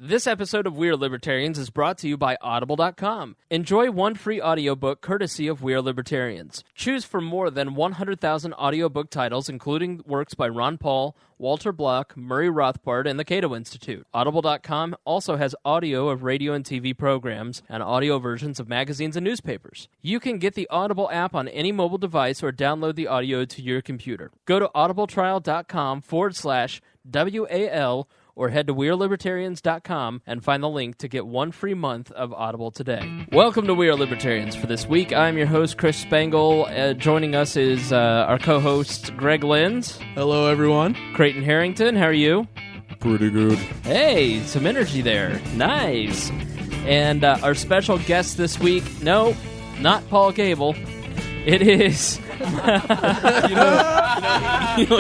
This episode of We Are Libertarians is brought to you by Audible.com. Enjoy one free audiobook courtesy of We Are Libertarians. Choose from more than 100,000 audiobook titles, including works by Ron Paul, Walter Block, Murray Rothbard, and the Cato Institute. Audible.com also has audio of radio and TV programs and audio versions of magazines and newspapers. You can get the Audible app on any mobile device or download the audio to your computer. Go to audibletrial.com/WAL or head to WeareLibertarians.com and find the link to get one free month of Audible today. Welcome to We Are Libertarians. For this week, I'm your host, Chris Spangle. Joining us is our co-host, Greg Lenz. Hello, everyone. Creighton Harrington, how are you? Pretty good. Hey, some energy there. Nice. And our special guest this week, no, not Paul Gable. It is... you know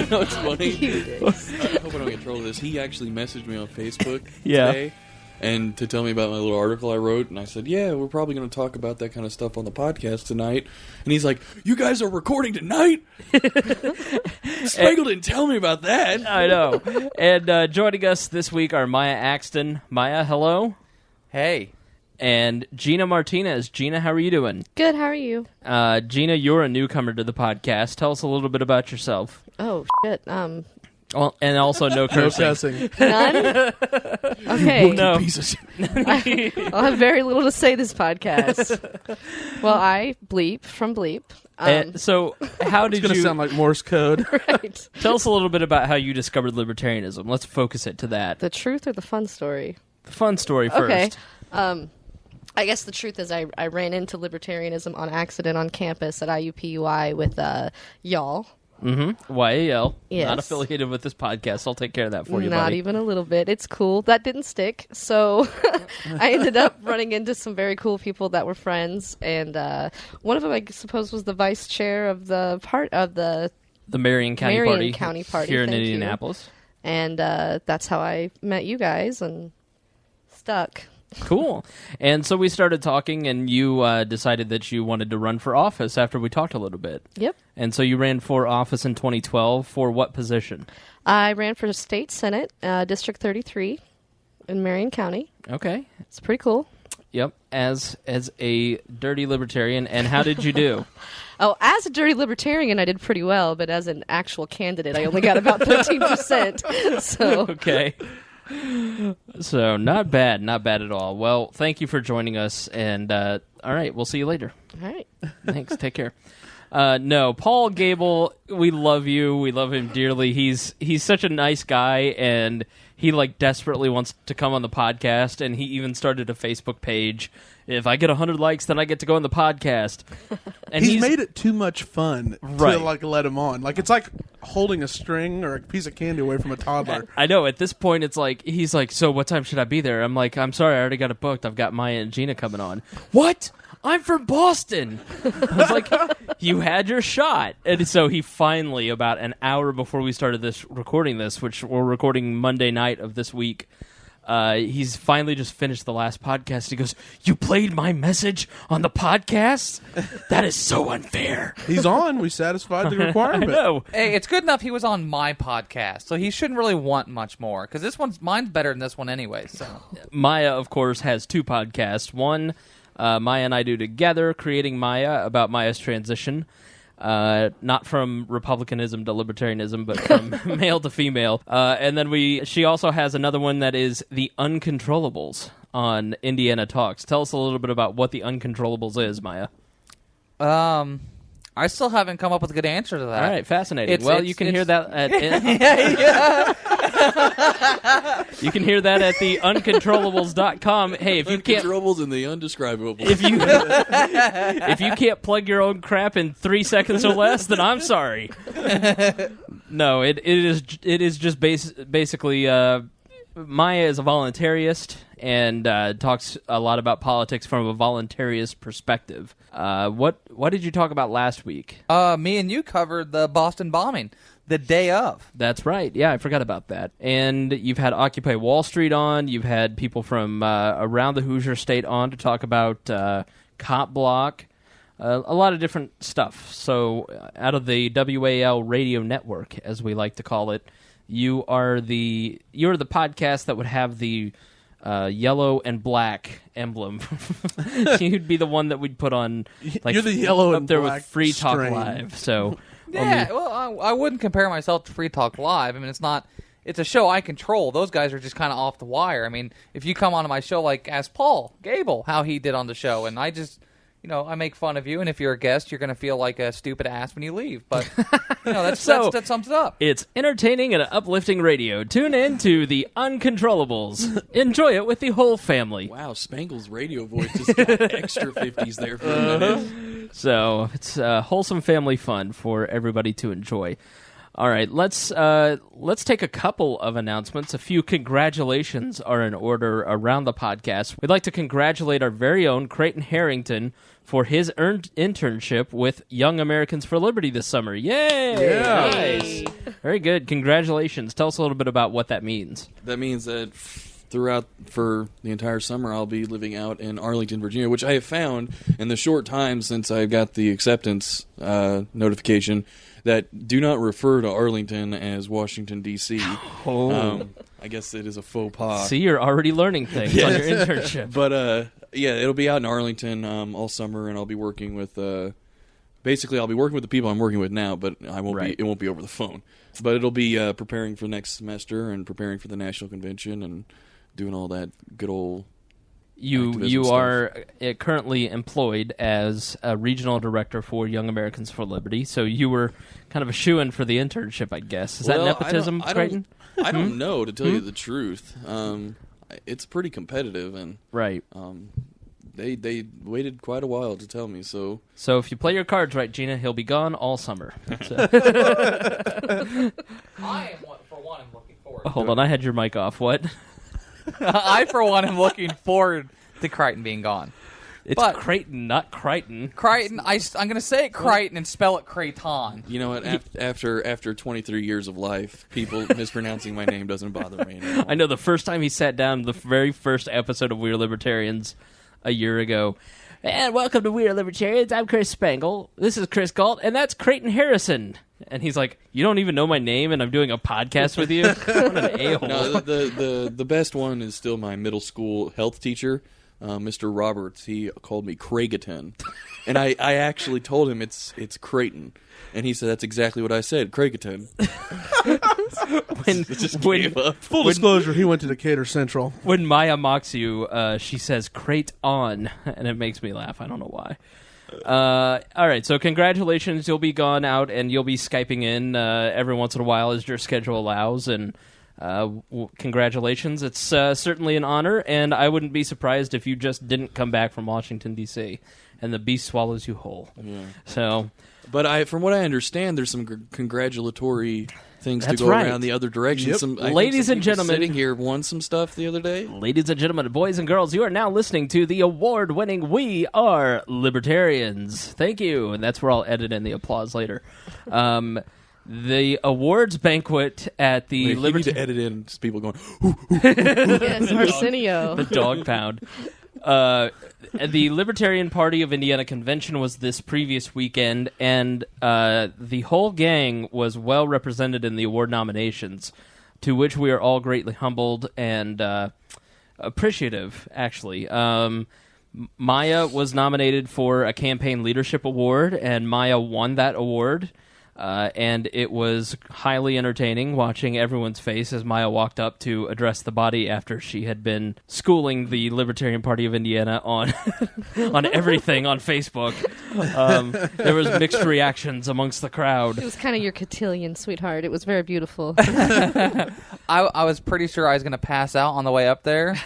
what's funny? I hope I don't get trolled with this. He actually messaged me on Facebook today and to tell me about my little article I wrote, and I said, yeah, we're probably going to talk about that kind of stuff on the podcast tonight. And he's like, you guys are recording tonight? Spangle didn't tell me about that. I know. And joining us this week are Miah Akston. Miah, hello. Hey. And Gena Martinez. Gena, how are you doing? Good, how are you? Gena, you're a newcomer to the podcast. Tell us a little bit about yourself. Oh, shit. Well, and also no cursing. None? Okay. No. I'll have very little to say this podcast. Well, I bleep from bleep. So how did It's going to sound like Morse code. Right. Tell us a little bit about how you discovered libertarianism. Let's focus it to that. The truth or the fun story? The fun story first. Okay. I guess the truth is I ran into libertarianism on accident on campus at IUPUI with y'all. Mm-hmm. YAL. Yes. Not affiliated with this podcast. I'll take care of that for you, Not buddy. even a little bit. It's cool. That didn't stick. So I ended up running into some very cool people that were friends. And one of them, I suppose, was the vice chair of the Marion County Party here in Thank you. Indianapolis. And that's how I met you guys and stuck. Cool. And so we started talking, and you decided that you wanted to run for office after we talked a little bit. Yep. And so you ran for office in 2012. For what position? I ran for State Senate, District 33 in Marion County. Okay. It's pretty cool. Yep. As a dirty libertarian. And how did you do? Oh, as a dirty libertarian, I did pretty well, but as an actual candidate, I only got about 13%. So Okay. So, not bad at all. Well, thank you for joining us, and all right, we'll see you later. All right. Thanks, take care. No, Paul Gable, we love you. We love him dearly. He's such a nice guy, and he desperately wants to come on the podcast, and he even started a Facebook page. If I get 100 likes, then I get to go on the podcast. And he's made it too much fun to let him on. It's like holding a string or a piece of candy away from a toddler. I know. At this point, it's he's like, so what time should I be there? I'm like, I'm sorry, I already got it booked. I've got Miah and Gena coming on. What? I'm from Boston. I was like, you had your shot. And so he finally, about an hour before we started recording this, which we're recording Monday night of this week, he's finally just finished the last podcast. He goes, you played my message on the podcast? That is so unfair. He's on. We satisfied the requirement. I know. Hey, it's good enough he was on my podcast, so he shouldn't really want much more, because mine's better than this one anyway. So Miah, of course, has two podcasts. One, Miah and I do together, Creating Miah, about Miah's transition. Not from republicanism to libertarianism, but from male to female. And then she also has another one that is The Uncontrollables on Indiana Talks. Tell us a little bit about what The Uncontrollables is, Miah. I still haven't come up with a good answer to that. All right, fascinating. You can hear that at you can hear that at theuncontrollables.com. Hey, if you can't Uncontrollables and the undescribable. if you can't plug your own crap in 3 seconds or less, then I'm sorry. No, it is just basically Miah is a voluntarist and talks a lot about politics from a voluntarist perspective. What did you talk about last week? Me and you covered the Boston bombing the day of. That's right. Yeah, I forgot about that. And you've had Occupy Wall Street on. You've had people from around the Hoosier State on to talk about Cop Block. A lot of different stuff. So out of the WAL radio network, as we like to call it, you're the podcast that would have the yellow and black emblem. You'd be the one that we'd put on. Like, you're the yellow up and there black with Free Talk strain. Live. So Yeah, well, I wouldn't compare myself to Free Talk Live. I mean, it's a show I control. Those guys are just kind of off the wire. I mean, if you come onto my show, like, ask Paul Gable how he did on the show, and I just, I make fun of you, and if you're a guest, you're going to feel like a stupid ass when you leave. But, that sums it up. It's entertaining and uplifting radio. Tune in to The Uncontrollables. Enjoy it with the whole family. Wow, Spangle's radio voice just got extra 50s there for a minute. So it's wholesome family fun for everybody to enjoy. All right, let's take a couple of announcements. A few congratulations are in order around the podcast. We'd like to congratulate our very own Creighton Harrington for his earned internship with Young Americans for Liberty this summer. Yay! Yeah. Nice. Very good. Congratulations. Tell us a little bit about what that means. That means that for the entire summer, I'll be living out in Arlington, Virginia, which I have found in the short time since I got the acceptance notification that do not refer to Arlington as Washington, D.C. Oh. I guess it is a faux pas. See, you're already learning things on your internship. But, it'll be out in Arlington all summer, and I'll be working with... basically, I'll be working with the people I'm working with now, but I won't be. It won't be over the phone. But it'll be preparing for next semester and preparing for the national convention and doing all that good old... You are currently employed as a regional director for Young Americans for Liberty, so you were kind of a shoo-in for the internship, I guess. Is that nepotism, Creighton? I don't know, to tell you the truth. It's pretty competitive, and right. They waited quite a while to tell me. So if you play your cards right, Gena, he'll be gone all summer. I am, for one, looking forward. Hold on, I had your mic off. What? I, for one, am looking forward to Creighton being gone. It's Creighton, not Creighton. Creighton. I'm going to say it Creighton and spell it Creighton. You know what? After 23 years of life, people mispronouncing my name doesn't bother me anymore. I know the first time he sat down, the very first episode of We're Libertarians a year ago. And welcome to We're Libertarians. I'm Chris Spangle. This is Chris Galt, and that's Creighton Harrison. And he's like, you don't even know my name, and I'm doing a podcast with you? What an a-hole. No, the best one is still my middle school health teacher, Mr. Roberts. He called me Creighton. And I actually told him it's Creighton. And he said, that's exactly what I said, Creighton. Full disclosure, he went to Decatur Central. When Miah mocks you, she says Creighton, and it makes me laugh. I don't know why. All right, so congratulations. You'll be gone out, and you'll be Skyping in every once in a while as your schedule allows, and congratulations. It's certainly an honor, and I wouldn't be surprised if you just didn't come back from Washington, D.C., and the beast swallows you whole. Yeah. So, but from what I understand, there's some congratulatory things to go around the other direction. Yep. Ladies and gentlemen, sitting here won some stuff the other day. Ladies and gentlemen, boys and girls, you are now listening to the award-winning We Are Libertarians. Thank you, and that's where I'll edit in the applause later. The awards banquet at the You need to edit in just people going, Yes, Arsenio. the dog pound. The Libertarian Party of Indiana convention was this previous weekend, and the whole gang was well represented in the award nominations, to which we are all greatly humbled and appreciative, actually. Miah was nominated for a campaign leadership award, and Miah won that award. And it was highly entertaining watching everyone's face as Miah walked up to address the body after she had been schooling the Libertarian Party of Indiana on on everything on Facebook. There was mixed reactions amongst the crowd. It was kind of your cotillion, sweetheart. It was very beautiful. I was pretty sure I was going to pass out on the way up there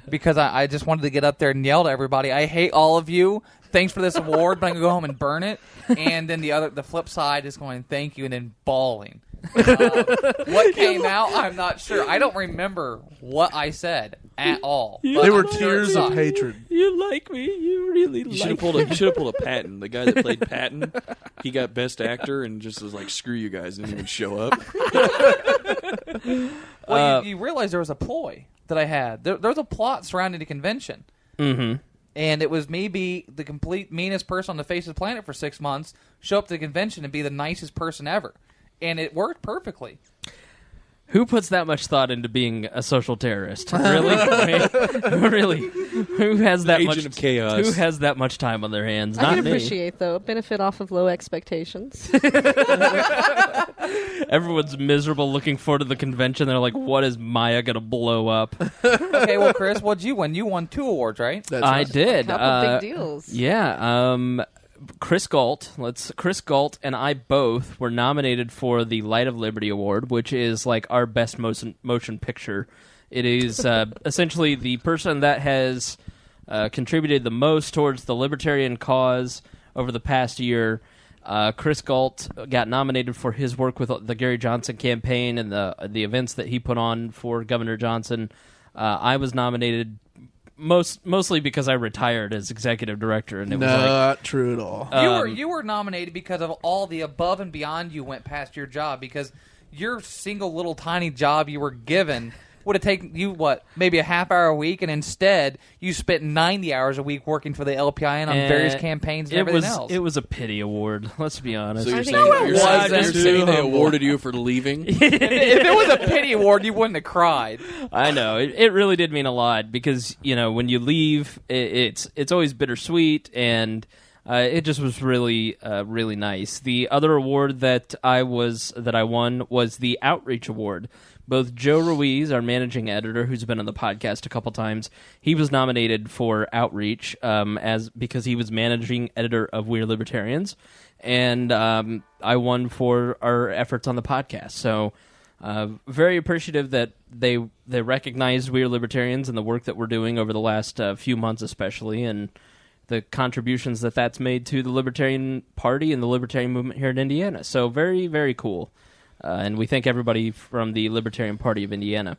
because I just wanted to get up there and yell to everybody, I hate all of you. Thanks for this award, but I'm going to go home and burn it. And then the flip side is going, thank you, and then bawling. What came out, I'm not sure. I don't remember what I said at all. They were tears of hatred. You like me. You really like me. You should have pulled a Patton. The guy that played Patton, he got Best Actor and just was like, screw you guys, didn't even show up. Well, you realize there was a ploy that I had. There was a plot surrounding the convention. Mm-hmm. And it was me be the complete meanest person on the face of the planet for 6 months, show up to the convention and be the nicest person ever. And it worked perfectly. Who puts that much thought into being a social terrorist? Really? Really? Who has that Agent much of chaos. Who has that much time on their hands? I Not can me. appreciate, though, benefit off of low expectations. Everyone's miserable looking forward to the convention. They're like, what is Miah going to blow up? Okay, well, Chris, what'd you win? You won 2 awards, right? That's I right. did. Couple big deals. Yeah. Chris Galt and I both were nominated for the Light of Liberty Award, which is like our best motion picture. It is essentially the person that has contributed the most towards the libertarian cause over the past year. Chris Galt got nominated for his work with the Gary Johnson campaign and the events that he put on for Governor Johnson. I was nominated mostly because I retired as executive director, and it was not true at all. You were nominated because of all the above and beyond you went past your job, because your single little tiny job you were given would have taken you, maybe a half hour a week, and instead you spent 90 hours a week working for the LPIN on various campaigns and everything else. It was a pity award, let's be honest. So you're think saying, it you're wasn't. saying they awarded you for leaving? if it was a pity award, you wouldn't have cried. I know. It really did mean a lot because, when you leave, it's always bittersweet, and it just was really, really nice. The other award that I won was the Outreach Award. Both Joe Ruiz, our managing editor, who's been on the podcast a couple times, he was nominated for Outreach because he was managing editor of We're Libertarians, and I won for our efforts on the podcast. So very appreciative that they recognized We're Libertarians and the work that we're doing over the last few months especially, and the contributions that's made to the Libertarian Party and the Libertarian movement here in Indiana. So very, very cool. And we thank everybody from the Libertarian Party of Indiana.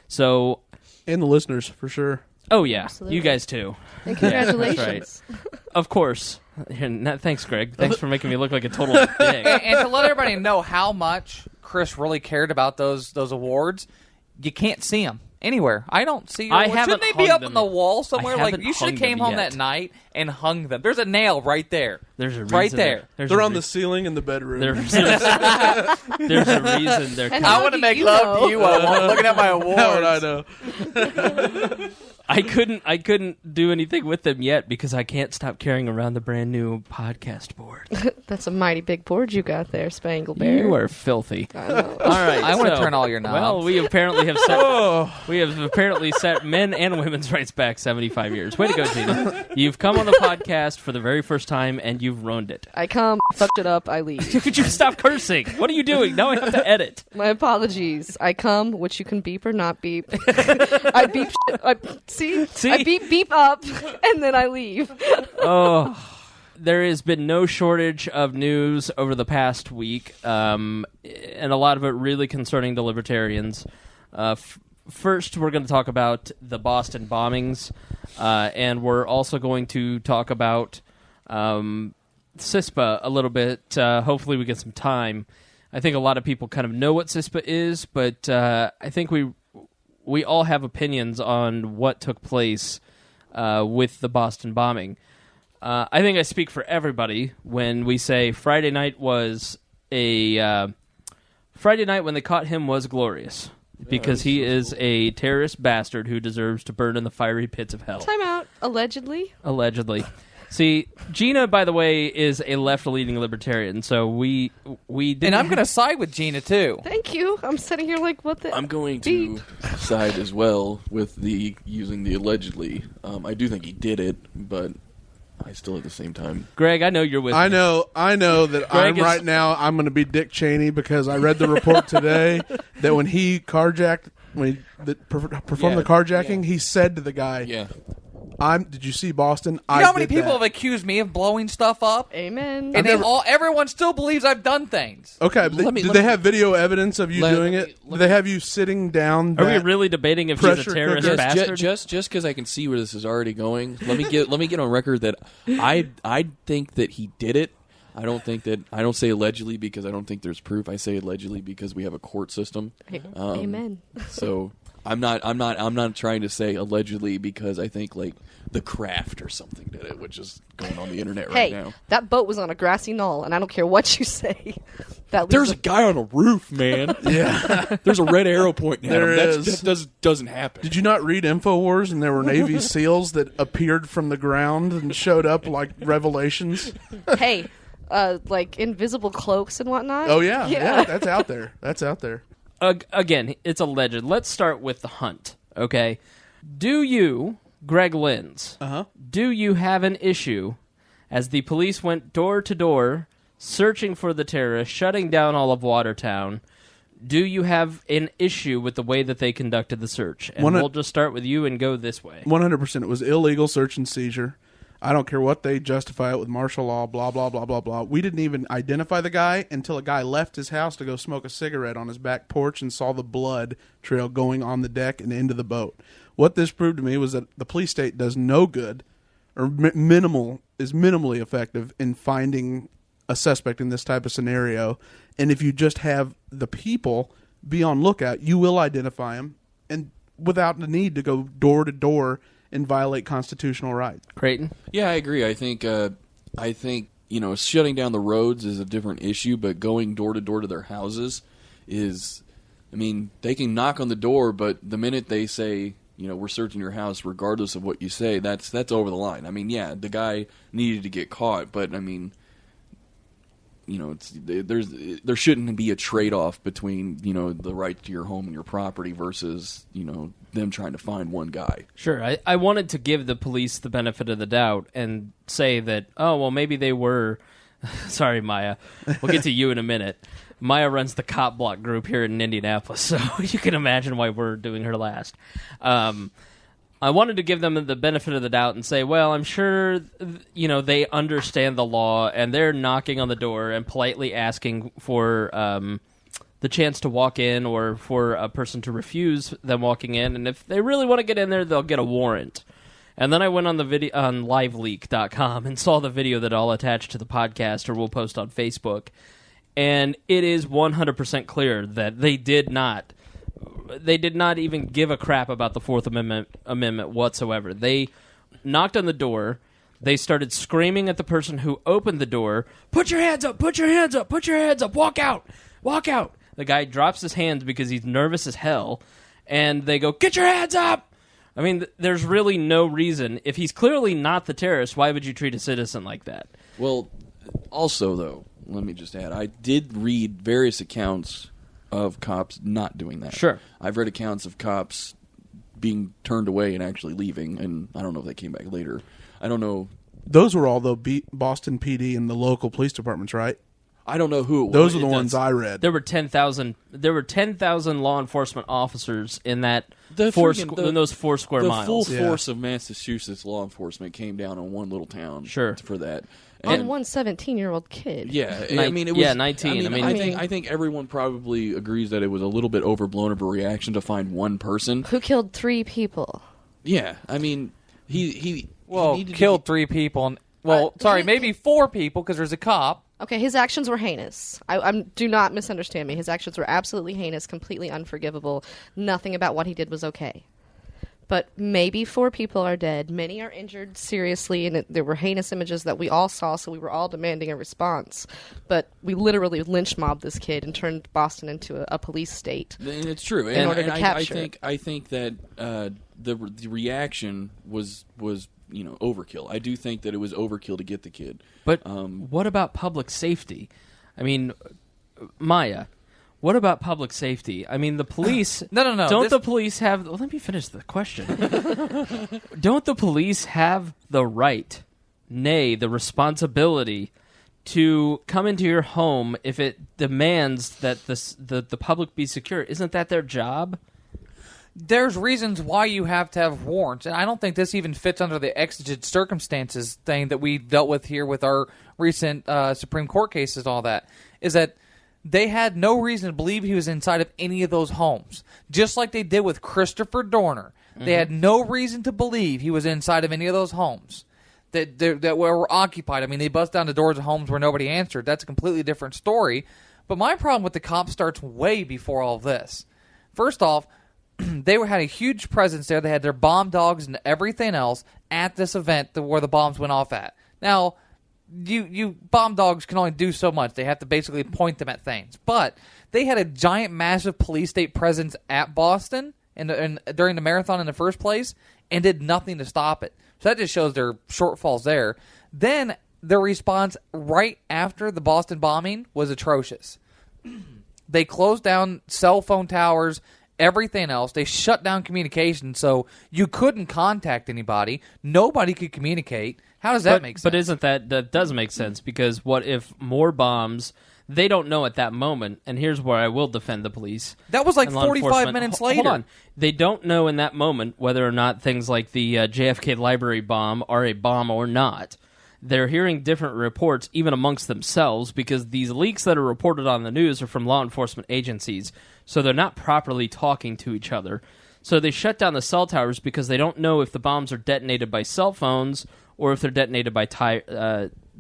So, And the listeners, for sure. oh yeah, Absolutely. you guys too. And congratulations. That's Of course. Thanks, Greg. Thanks for making me look like a total dick. And to let everybody know how much Chris really cared about those awards, you can't see them anywhere. I don't see your I awards. haven't Shouldn't they be hung up them. on the wall somewhere? I Like, haven't you should have hung came them home yet. that night and hung them. There's a nail right there. There's a reason. Right there. They're on the ceiling in the bedroom. There's a reason they're And I how want to do make you love know? to you while I'm looking at my awards. How would I know? I couldn't do anything with them yet because I can't stop carrying around the brand new podcast board. That's a mighty big board you got there, Spangle Bear. You are filthy. I know. All right, I want to so- turn all your knobs. Well, we apparently have set men and women's rights back 75 years. Way to go, Gena. You've come on the podcast for the very first time and you've ruined it. I come, fucked it up, I leave. Could you stop cursing? What are you doing? Now I have to edit. My apologies. I come, which you can beep or not beep. I beep shit. See? I beep up, and then I leave. Oh, there has been no shortage of news over the past week, and a lot of it really concerning the libertarians. First, we're going to talk about the Boston bombings, and we're also going to talk about CISPA a little bit. Hopefully we get some time. I think a lot of people kind of know what CISPA is, but I think we all have opinions on what took place with the Boston bombing. I think I speak for everybody when we say Friday night when they caught him was glorious, because he is a terrorist bastard who deserves to burn in the fiery pits of hell. Time out. Allegedly. See, Gena, by the way, is a left-leaning libertarian, so we didn't. And I'm going to side with Gena, too. Thank you. I'm sitting here like, what the? I'm going to side as well with using the allegedly. I do think he did it, but I still at the same time. Greg, I know you're with me. I know that Greg I'm right now. I'm going to be Dick Cheney because I read the report today that when he performed the carjacking, he said to the guy, Yeah. Did you see Boston? You know how many people have accused me of blowing stuff up? Amen. And everyone still believes I've done things. Okay, but did they have video evidence of you doing it? let Did they have you sitting down? Are we really debating if he's a pressure terrorist cooker? bastard? Just because I can see where this is already going, let me get on record that I think that he did it. I don't say allegedly because I don't think there's proof. I say allegedly because we have a court system. Amen. So I'm not trying to say allegedly because I think like The Craft or something did it, which is going on the internet right now. Hey, that boat was on a grassy knoll, and I don't care what you say. There's a guy on a roof, man. Yeah. There's a red arrow pointing at him. There is. That doesn't happen. Did you not read InfoWars and there were Navy SEALs that appeared from the ground and showed up like revelations? Hey, like invisible cloaks and whatnot. Oh, yeah. That's out there. That's out there. Again, it's alleged. Let's start with the hunt, okay? Do you, Greg Lins, do you have an issue as the police went door to door searching for the terrorists, shutting down all of Watertown? Do you have an issue with the way that they conducted the search? And we'll just start with you and go this way. 100%. It was illegal search and seizure. I don't care what they justify it with martial law, blah, blah, blah, blah, blah. We didn't even identify the guy until a guy left his house to go smoke a cigarette on his back porch and saw the blood trail going on the deck and into the boat. What this proved to me was that the police state does no good or is minimally effective in finding a suspect in this type of scenario. And if you just have the people be on lookout, you will identify them and without the need to go door to door and violate constitutional rights. Creighton? Yeah, I agree. I think shutting down the roads is a different issue, but going door to door to their houses is, I mean, they can knock on the door, but the minute they say, we're searching your house, regardless of what you say, that's over the line. I mean, yeah, the guy needed to get caught, but I mean, there shouldn't be a trade-off between the right to your home and your property versus them trying to find one guy. Sure. I wanted to give the police the benefit of the doubt and say that, maybe they were... Sorry, Miah. We'll get to you in a minute. Miah runs the cop block group here in Indianapolis, so you can imagine why we're doing her last. I wanted to give them the benefit of the doubt and say, well, I'm sure, they understand the law, and they're knocking on the door and politely asking for the chance to walk in or for a person to refuse them walking in. And if they really want to get in there, they'll get a warrant. And then I went on the video on liveleak.com and saw the video that I'll attach to the podcast or we'll post on Facebook. And it is 100% clear that they did not even give a crap about the Fourth Amendment whatsoever. They knocked on the door. They started screaming at the person who opened the door, "Put your hands up, put your hands up, put your hands up, walk out, walk out." The guy drops his hands because he's nervous as hell, and they go, "Get your hands up!" I mean, there's really no reason. If he's clearly not the terrorist, why would you treat a citizen like that? Well, also, though, let me just add, I did read various accounts of cops not doing that. Sure. I've read accounts of cops being turned away and actually leaving, and I don't know if they came back later. I don't know. Those were all the Boston PD and the local police departments, right? I don't know who it was. Those are the ones I read. There were 10,000 law enforcement officers in that in those 4 square miles. The full force of Massachusetts law enforcement came down on one little town for that. And on one 17-year-old kid. Yeah, I mean, it was 19. I think everyone probably agrees that it was a little bit overblown of a reaction to find one person who killed 3 people. Yeah, I mean, he killed 3 people. Maybe 4 people because there's a cop. Okay, his actions were heinous. Do not misunderstand me. His actions were absolutely heinous, completely unforgivable. Nothing about what he did was okay. But maybe 4 people are dead. Many are injured seriously, and there were heinous images that we all saw, so we were all demanding a response. But we literally lynch mobbed this kid and turned Boston into a police state. And it's true. In order to capture. I think that the reaction was overkill. I do think that it was overkill to get the kid. But what about public safety? I mean, Miah, what about public safety? I mean, the police... No. Don't the police have... Well, let me finish the question. Don't the police have the right, nay, the responsibility, to come into your home if it demands that the public be secure? Isn't that their job? There's reasons why you have to have warrants, and I don't think this even fits under the exigent circumstances thing that we dealt with here with our recent Supreme Court cases and all that, is that they had no reason to believe he was inside of any of those homes, just like they did with Christopher Dorner. Mm-hmm. They had no reason to believe he was inside of any of those homes that were occupied. I mean, they bust down the doors of homes where nobody answered. That's a completely different story. But my problem with the cops starts way before all of this. First off, they had a huge presence there. They had their bomb dogs and everything else at this event where the bombs went off at. Now, you bomb dogs can only do so much. They have to basically point them at things. But they had a giant, massive police state presence at Boston and during the marathon in the first place and did nothing to stop it. So that just shows their shortfalls there. Then their response right after the Boston bombing was atrocious. They closed down cell phone towers, everything else. They shut down communication, so you couldn't contact anybody. Nobody could communicate. How does that make sense? But isn't that does make sense, because what if more bombs, they don't know at that moment, and here's where I will defend the police. That was like 45 minutes later. Hold on. They don't know in that moment whether or not things like the JFK library bomb are a bomb or not. They're hearing different reports even amongst themselves, because these leaks that are reported on the news are from law enforcement agencies, so they're not properly talking to each other. So they shut down the cell towers because they don't know if the bombs are detonated by cell phones or if they're detonated by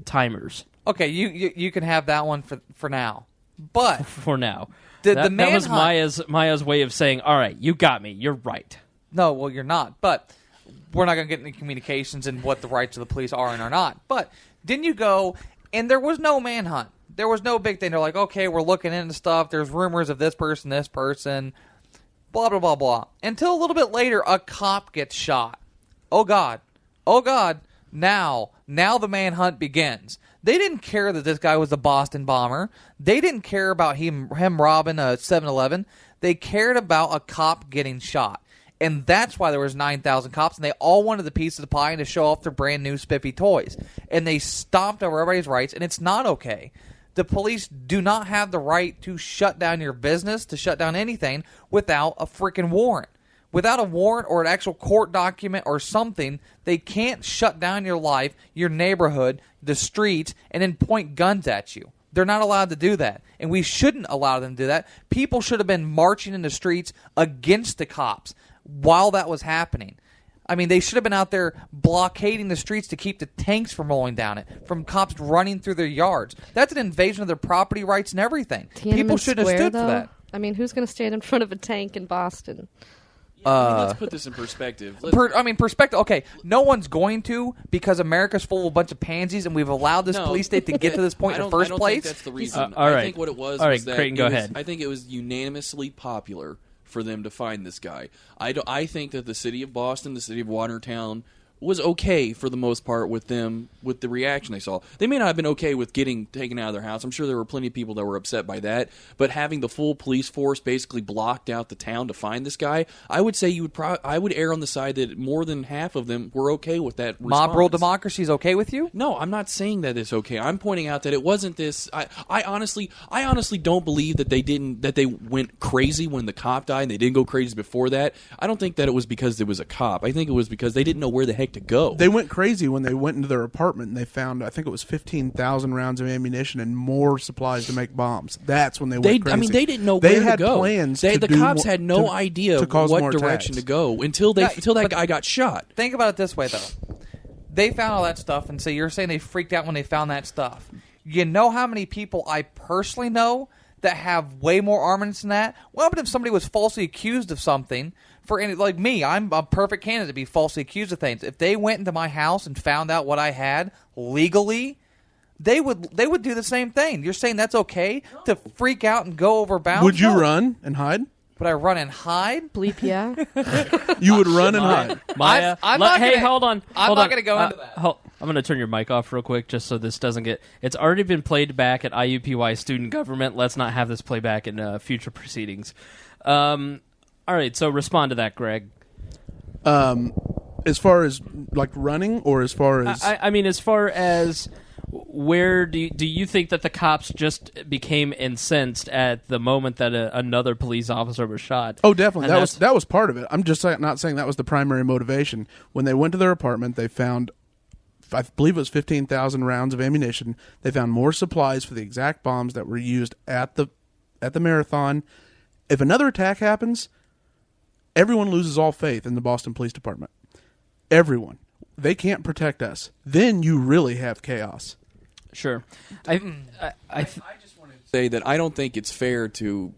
timers. Okay, you can have that one for now. But for now. That was Miah's way of saying, all right, you got me, you're right. No, well, you're not. But we're not going to get any communications and what the rights of the police are and are not. But didn't you go, and there was no manhunt. There was no big thing. They're like, okay, we're looking into stuff. There's rumors of this person, blah, blah, blah, blah. Until a little bit later, a cop gets shot. Oh, God. Oh, God. Now the manhunt begins. They didn't care that this guy was a Boston bomber. They didn't care about him robbing a 7-Eleven. They cared about a cop getting shot. And that's why there was 9,000 cops, and they all wanted the piece of the pie and to show off their brand new spiffy toys. And they stomped over everybody's rights, and it's not okay. The police do not have the right to shut down your business, to shut down anything, without a freaking warrant. Without a warrant or an actual court document or something, they can't shut down your life, your neighborhood, the streets, and then point guns at you. They're not allowed to do that, and we shouldn't allow them to do that. People should have been marching in the streets against the cops while that was happening. I mean, they should have been out there blockading the streets to keep the tanks from rolling down it, from cops running through their yards. That's an invasion of their property rights and everything. People should have stood for that. I mean, who's going to stand in front of a tank in Boston? Let's put this in perspective. Perspective. Okay, no one's going to, because America's full of a bunch of pansies, and we've allowed this police state to get to this point in the first place. I don't think that's the reason. All right. I think what it was. All right, was that Creighton, go ahead. I think it was unanimously popular for them to find this guy. I think that the city of Boston, the city of Watertown, was okay for the most part with them, with the reaction they saw. They may not have been okay with getting taken out of their house. I'm sure there were plenty of people that were upset by that. But having the full police force basically blocked out the town to find this guy, I would say I would err on the side that more than half of them were okay with that response. Mob rule democracy is okay with you? No, I'm not saying that it's okay. I'm pointing out that it wasn't this. I honestly don't believe that they went crazy when the cop died and they didn't go crazy before that. I don't think that it was because there was a cop. I think it was because they didn't know where the heck to go. They went crazy when they went into their apartment and they found, I think it was 15,000 rounds of ammunition and more supplies to make bombs. That's when they went crazy. I mean, they didn't know where to go. They had plans. The cops had no idea what direction to go until that guy got shot. Think about it this way, though. They found all that stuff, and so you're saying they freaked out when they found that stuff. You know how many people I personally know that have way more armaments than that? What happened if somebody was falsely accused of something? Like me, I'm a perfect candidate to be falsely accused of things. If they went into my house and found out what I had legally, they would do the same thing. You're saying that's okay to freak out and go over bounds? Would you run and hide? Would I run and hide? Bleep, yeah. You would run and hide. Miah, hold on. I'm not going to go into that. I'm going to turn your mic off real quick just so this doesn't get... It's already been played back at IUPY Student Government. Let's not have this play back in future proceedings. All right, so respond to that, Greg. As far as like running, or as far as I mean, as far as where do you think that the cops just became incensed at the moment that another police officer was shot? Oh, definitely. That was part of it. I'm just not saying that was the primary motivation. When they went to their apartment, they found, I believe it was 15,000 rounds of ammunition. They found more supplies for the exact bombs that were used at the marathon. If another attack happens, everyone loses all faith in the Boston Police Department. Everyone. They can't protect us. Then you really have chaos. Sure. I just wanted say that I don't think it's fair to,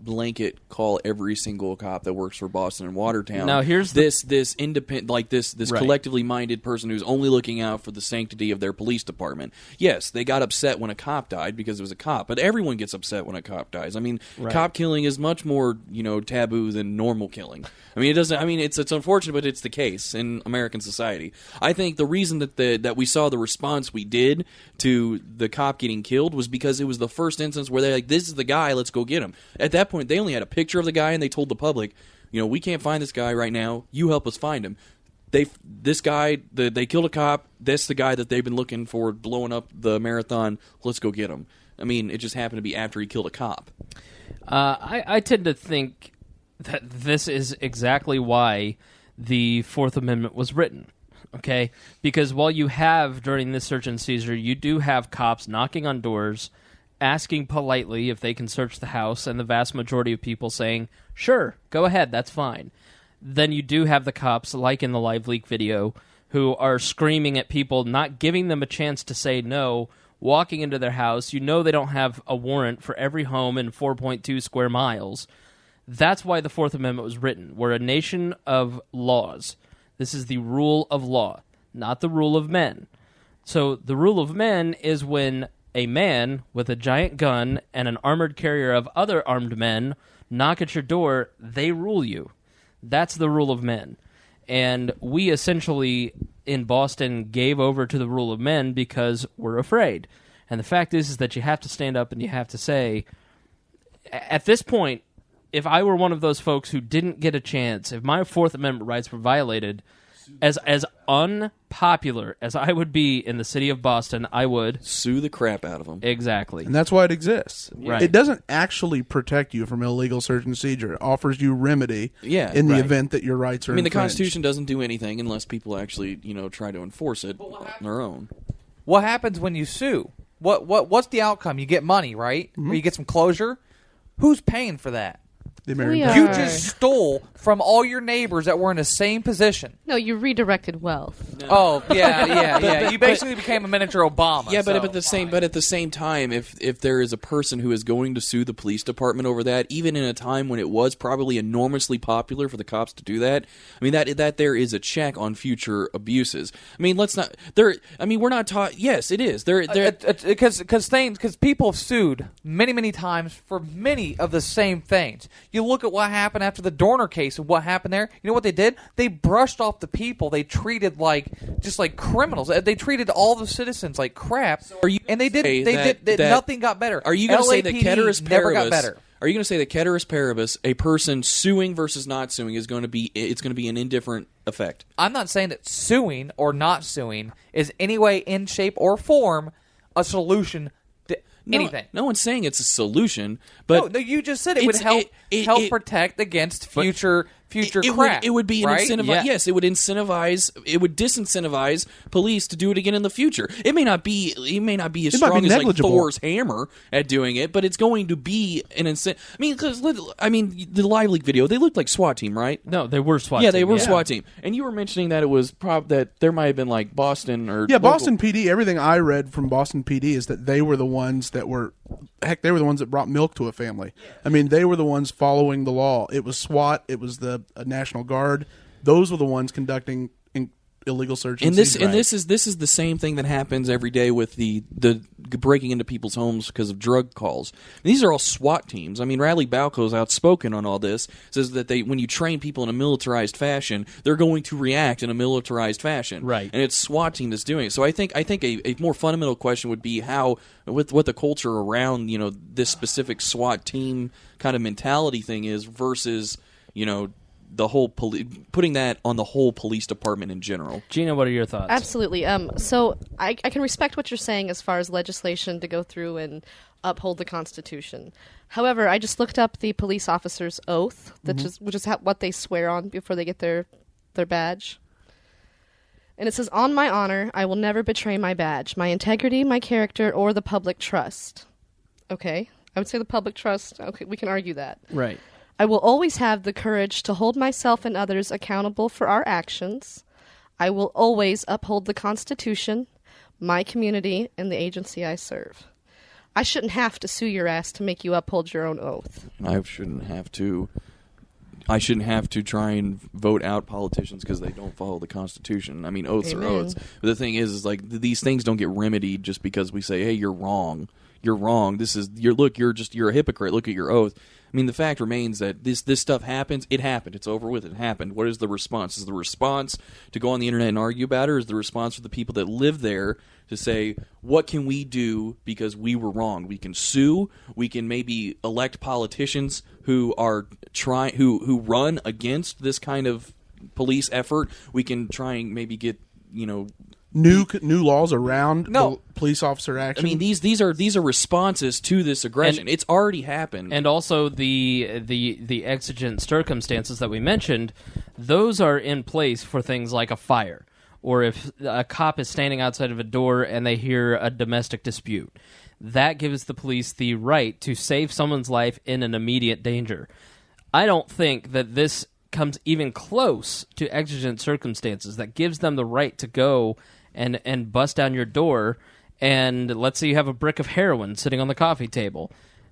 blanket call every single cop that works for Boston and Watertown. Now here's this independent, like this Right. collectively minded person who's only looking out for the sanctity of their police department. Yes, they got upset when a cop died because it was a cop, but everyone gets upset when a cop dies. I mean, Right. cop killing is much more, taboo than normal killing. I mean, it doesn't. I mean, it's unfortunate, but it's the case in American society. I think the reason that we saw the response we did to the cop getting killed was because it was the first instance where they're like, "This is the guy. Let's go get him." At that point, they only had a picture of the guy, and they told the public, "We can't find this guy right now. You help us find him." They killed a cop. That's the guy that they've been looking for, blowing up the marathon. Let's go get him. I mean, it just happened to be after he killed a cop. I tend to think that this is exactly why the Fourth Amendment was written, okay? Because while you have, during this search and seizure, you do have cops knocking on doors, asking politely if they can search the house, and the vast majority of people saying, sure, go ahead, that's fine. Then you do have the cops, like in the live leak video, who are screaming at people, not giving them a chance to say no, walking into their house. You know they don't have a warrant for every home in 4.2 square miles. That's why the Fourth Amendment was written. We're a nation of laws. This is the rule of law, not the rule of men. So the rule of men is when a man with a giant gun and an armored carrier of other armed men knock at your door, they rule you. That's the rule of men. And we essentially, in Boston, gave over to the rule of men because we're afraid. And the fact is that you have to stand up and you have to say, at this point, if I were one of those folks who didn't get a chance, if my Fourth Amendment rights were violated, as unpopular as I would be in the city of Boston, I would sue the crap out of them. Exactly. And that's why it exists. Right. It doesn't actually protect you from illegal search and seizure. It offers you remedy in the event that your rights are the infringed. Constitution doesn't do anything unless people actually, try to enforce it on their own. What happens when you sue? What's the outcome? You get money, right? Or you get some closure? Who's paying for that? The American We are. You just stole from all your neighbors that were in the same position. No, you redirected wealth. No. Oh, yeah. You basically became a miniature Obama. Yeah, but so. at the same time, if there is a person who is going to sue the police department over that, even in a time when it was probably enormously popular for the cops to do that, I mean that there is a check on future abuses. I mean, let's not there. I mean, we're not taught. Yes, it is. Because people have sued many times for many of the same things. You look at what happened after the Dorner case and what happened there. You know what they did? They brushed off the people they treated like criminals. They treated all the citizens like crap. So nothing got better. Are you going to say that ceteris paribus never got better? Are you going to say that ceteris paribus, a person suing versus not suing, is going to be an indifferent effect? I'm not saying that suing or not suing is any way, in shape, or form a solution to anything. No one's saying it's a solution, but no, you just said it would help protect against future crap. It would be an right? incentivize. Yeah. Yes, it would incentivize. It would disincentivize police to do it again in the future. It may not be as strong as like Thor's hammer at doing it, but it's going to be an incentive. I mean, the live leak video, they looked like SWAT team, right? No, they were SWAT Yeah, team. they were SWAT team. And you were mentioning that it was that there might have been like Boston or Boston PD. Everything I read from Boston PD is that they were the ones that brought milk to a family. I mean, they were the ones following the law. It was SWAT. It was the National Guard. Those were the ones conducting illegal search and seizure. And this is the same thing that happens every day with the breaking into people's homes because of drug calls. And these are all SWAT teams. I mean, Radley Balco's outspoken on all this. Says that when you train people in a militarized fashion, they're going to react in a militarized fashion. Right. And it's SWAT team that's doing it. So I think a more fundamental question would be how with what the culture around this specific SWAT team kind of mentality thing is versus the whole putting that on the whole police department in general. Gena, what are your thoughts? Absolutely. So I can respect what you're saying as far as legislation to go through and uphold the Constitution. However, I just looked up the police officer's oath, which is what they swear on before they get their badge. And it says, "On my honor, I will never betray my badge, my integrity, my character, or the public trust." Okay. I would say the public trust. Okay, we can argue that. Right. "I will always have the courage to hold myself and others accountable for our actions. I will always uphold the Constitution, my community, and the agency I serve. I shouldn't have to sue your ass to make you uphold your own oath. I shouldn't have to try and vote out politicians because they don't follow the Constitution. I mean, oaths Amen. are oaths. But the thing is like these things don't get remedied just because we say, "Hey, you're wrong. You're wrong. You're a hypocrite. Look at your oath." I mean, the fact remains that this stuff happens. It happened. It's over with. It happened. What is the response? Is the response to go on the internet and argue about it, or is the response for the people that live there to say, what can we do because we were wrong? We can sue. We can maybe elect politicians who are who run against this kind of police effort. We can try and maybe get, new laws around the police officer action. I mean, these are responses to this aggression. It's already happened. And also the exigent circumstances that we mentioned, those are in place for things like a fire, or if a cop is standing outside of a door and they hear a domestic dispute. That gives the police the right to save someone's life in an immediate danger. I don't think that this comes even close to exigent circumstances that gives them the right to go and bust down your door, and let's say you have a brick of heroin sitting on the coffee table.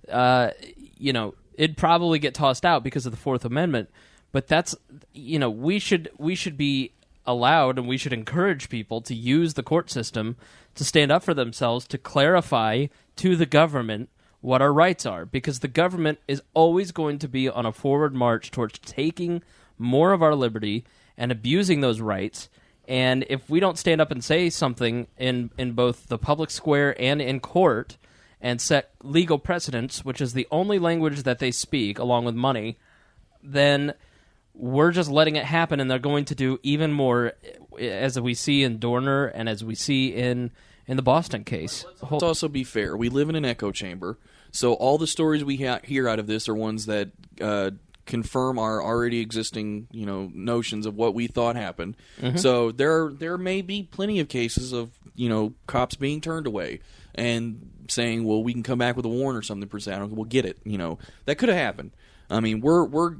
It'd probably get tossed out because of the Fourth Amendment, but that's, we should be allowed, and we should encourage people to use the court system to stand up for themselves, to clarify to the government what our rights are, because the government is always going to be on a forward march towards taking more of our liberty and abusing those rights. And if we don't stand up and say something in both the public square and in court and set legal precedents, which is the only language that they speak along with money, then we're just letting it happen, and they're going to do even more, as we see in Dorner and as we see in the Boston case. Let's also be fair. We live in an echo chamber, so all the stories we hear out of this are ones that confirm our already existing, notions of what we thought happened. Mm-hmm. So there may be plenty of cases of, cops being turned away and saying, well, we can come back with a warrant or something per se. We'll get it. That could have happened. I mean, we're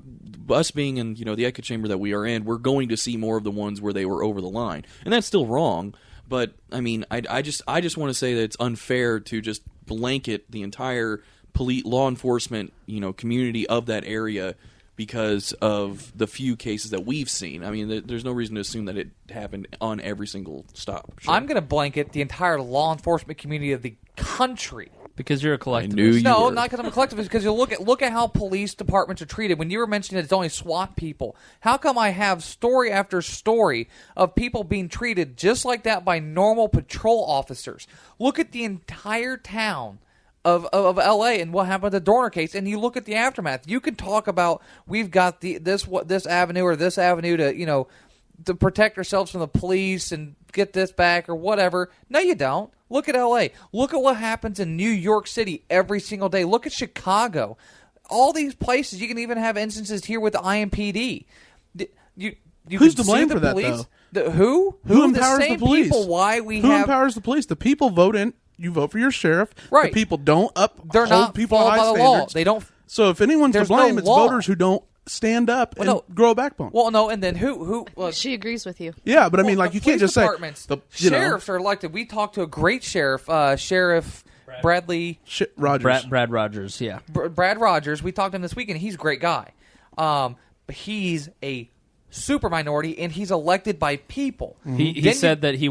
us being in, the echo chamber that we are in, we're going to see more of the ones where they were over the line. And that's still wrong. But I mean, I just want to say that it's unfair to just blanket the entire law enforcement, community of that area because of the few cases that we've seen. I mean, there's no reason to assume that it happened on every single stop. Sure. I'm going to blanket the entire law enforcement community of the country. Because you're a collectivist. I knew you No, were. not because I'm a collectivist. Because you look at how police departments are treated. When you were mentioning that it's only SWAT people, how come I have story after story of people being treated just like that by normal patrol officers? Look at the entire town of L.A. and what happened with the Dorner case, and you look at the aftermath. You can talk about we've got this avenue or this avenue to to protect ourselves from the police and get this back or whatever. No, you don't. Look at L.A. Look at what happens in New York City every single day. Look at Chicago. All these places. You can even have instances here with the IMPD. Who's to blame for that, though? Who empowers the police? People, why Who empowers the police? The people vote in. You vote for your sheriff. Right. The people don't They're not hold people to high by the standards. law. They don't. So if anyone's to There's blame, no it's law. voters who don't stand up and grow a backbone. Well, no, and then who? Well, She agrees with you. Yeah, but I mean, like, the you can't police just say departments, sheriffs are elected. We talked to a great sheriff, Sheriff Bradley Rogers. Brad Rogers, yeah. Brad Rogers. We talked to him this weekend. He's a great guy, but he's a super minority, and he's elected by people. Mm-hmm. He said that he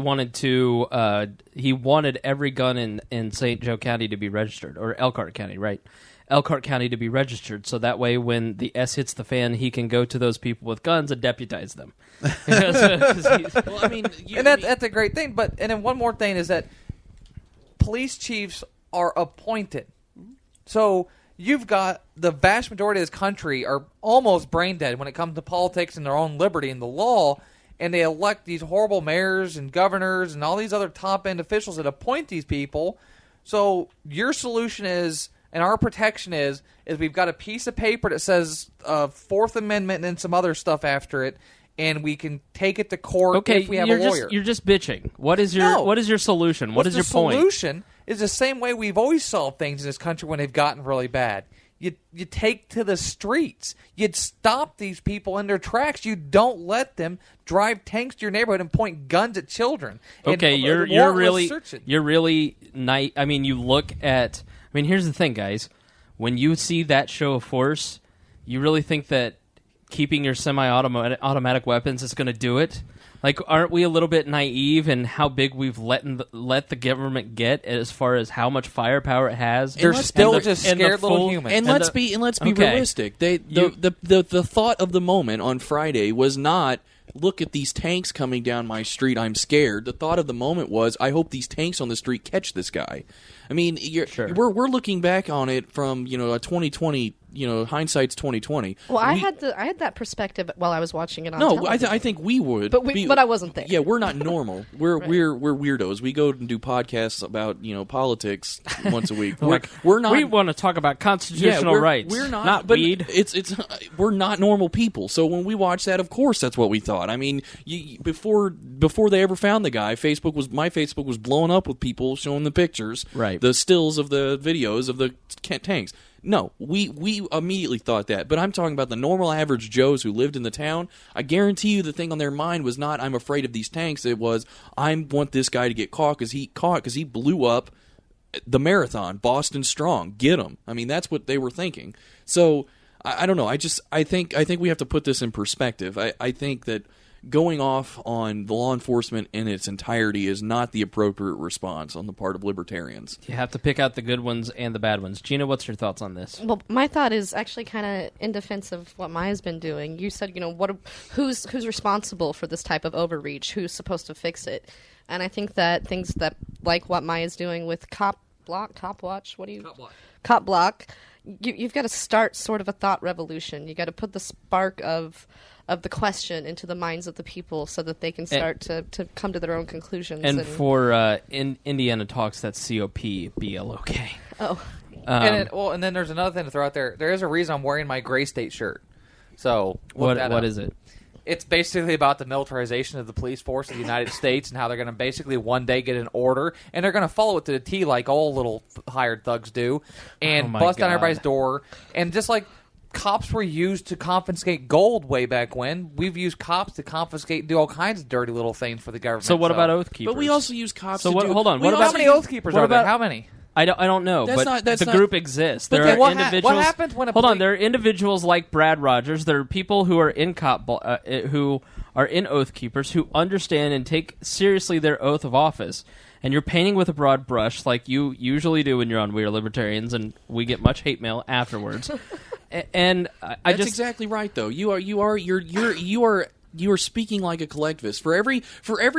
wanted every gun in St. Joe County to be registered, or Elkhart County, right? Elkhart County to be registered, so that way when the S hits the fan, he can go to those people with guns and deputize them. Well, I mean, that's a great thing. And then one more thing is that police chiefs are appointed. So you've got the vast majority of this country are almost brain dead when it comes to politics and their own liberty and the law, and they elect these horrible mayors and governors and all these other top-end officials that appoint these people. So your solution is, and our protection is we've got a piece of paper that says Fourth Amendment and then some other stuff after it, and we can take it to court if we have a lawyer. You're just bitching. What is your solution? What is your point? The solution is the same way we've always solved things in this country when they've gotten really bad. You take to the streets. You'd stop these people in their tracks. You don't let them drive tanks to your neighborhood and point guns at children. Okay, you're really nice. I mean, you look at mean, here's the thing, guys. When you see that show of force, you really think that keeping your semi-automatic weapons is going to do it? Like, aren't we a little bit naive in how big we've let the government get as far as how much firepower it has? They're still just scared little humans. And let's be realistic. The thought of the moment on Friday was not, look at these tanks coming down my street, I'm scared. The thought of the moment was, I hope these tanks on the street catch this guy. I mean, we're looking back on it from, a 2020. Hindsight's 2020. Well, I had that perspective while I was watching it on television. I think we would, but I wasn't there. Yeah, we're not normal. We're we're weirdos. We go and do podcasts about politics once a week. We're not. We want to talk about constitutional rights. We're not weed. It's we're not normal people. So when we watch that, of course, that's what we thought. I mean, before they ever found the guy, my Facebook was blowing up with people showing the pictures, right? The stills of the videos of the tanks. No, we immediately thought that. But I'm talking about the normal average Joes who lived in the town. I guarantee you the thing on their mind was not, I'm afraid of these tanks. It was, I want this guy to get caught because he blew up the marathon, Boston Strong. Get him. I mean, that's what they were thinking. So, I don't know. I think we have to put this in perspective. I think that going off on the law enforcement in its entirety is not the appropriate response on the part of libertarians. You have to pick out the good ones and the bad ones. Gina, what's your thoughts on this? Well, my thought is actually kind of in defense of what Mia's been doing. You said, who's responsible for this type of overreach? Who's supposed to fix it? And I think that things that, like what Mia's doing with Cop Block, you've got to start sort of a thought revolution. You got to put the spark of the question into the minds of the people so that they can start to come to their own conclusions. And for Indiana Talks, that's COPBLOK. Oh. And then there's another thing to throw out there. There is a reason I'm wearing my Gray State shirt. So what is it? It's basically about the militarization of the police force of the United States and how they're going to basically one day get an order, and they're going to follow it to the T like all little hired thugs do, and bust down everybody's door. And just like cops were used to confiscate gold way back when, we've used cops to confiscate and do all kinds of dirty little things for the government. So what about Oath Keepers? But we also use cops hold on. What about how many Oath Keepers are there? How many? I don't know, the group exists. There are individuals. What happens when there are individuals like Brad Rogers. There are people who are in who are in Oath Keepers who understand and take seriously their oath of office. And you're painting with a broad brush, like you usually do when you're on We Are Libertarians, and we get much hate mail afterwards. And that's exactly right, though. You are speaking like a collectivist. For every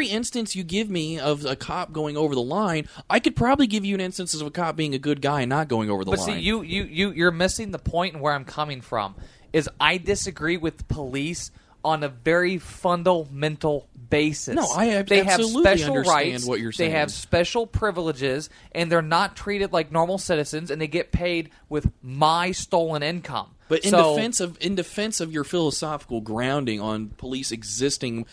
instance you give me of a cop going over the line, I could probably give you an instance of a cop being a good guy and not going over the line. But see, you're missing the point and where I'm coming from. Is I disagree with police on a very fundamental basis. No, I they absolutely have special understand rights, what you're saying. They have special privileges, and they're not treated like normal citizens, and they get paid with my stolen income. But in defense of your philosophical grounding on police existing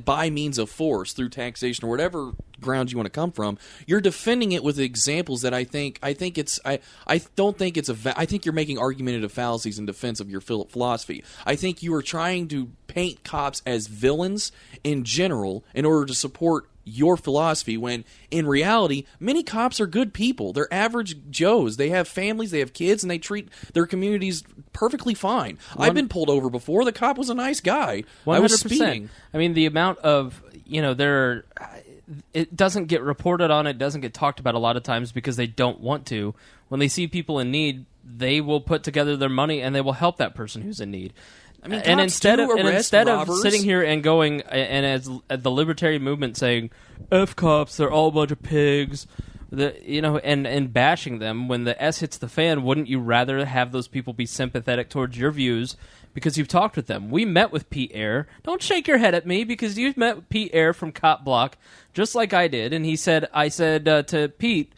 by means of force through taxation or whatever grounds you want to come from, you're defending it with examples that I think you're making argumentative fallacies in defense of your philosophy. I think you are trying to paint cops as villains in general in order to support your philosophy, when in reality many cops are good people. They're average Joes. They have families, they have kids, and they treat their communities perfectly fine. I've been pulled over before. The cop was a nice guy. 100%. I was speeding. I mean, the amount of it doesn't get reported on, it doesn't get talked about a lot of times because they don't want to. When they see people in need, they will put together their money and they will help that person who's in need. I mean, and instead of sitting here and going and as the libertarian movement saying, "F cops, they're all a bunch of pigs," and bashing them, when the S hits the fan, wouldn't you rather have those people be sympathetic towards your views because you've talked with them? We met with Pete Eyre. Don't shake your head at me because you've met with Pete Eyre from Cop Block, just like I did, and I said to Pete,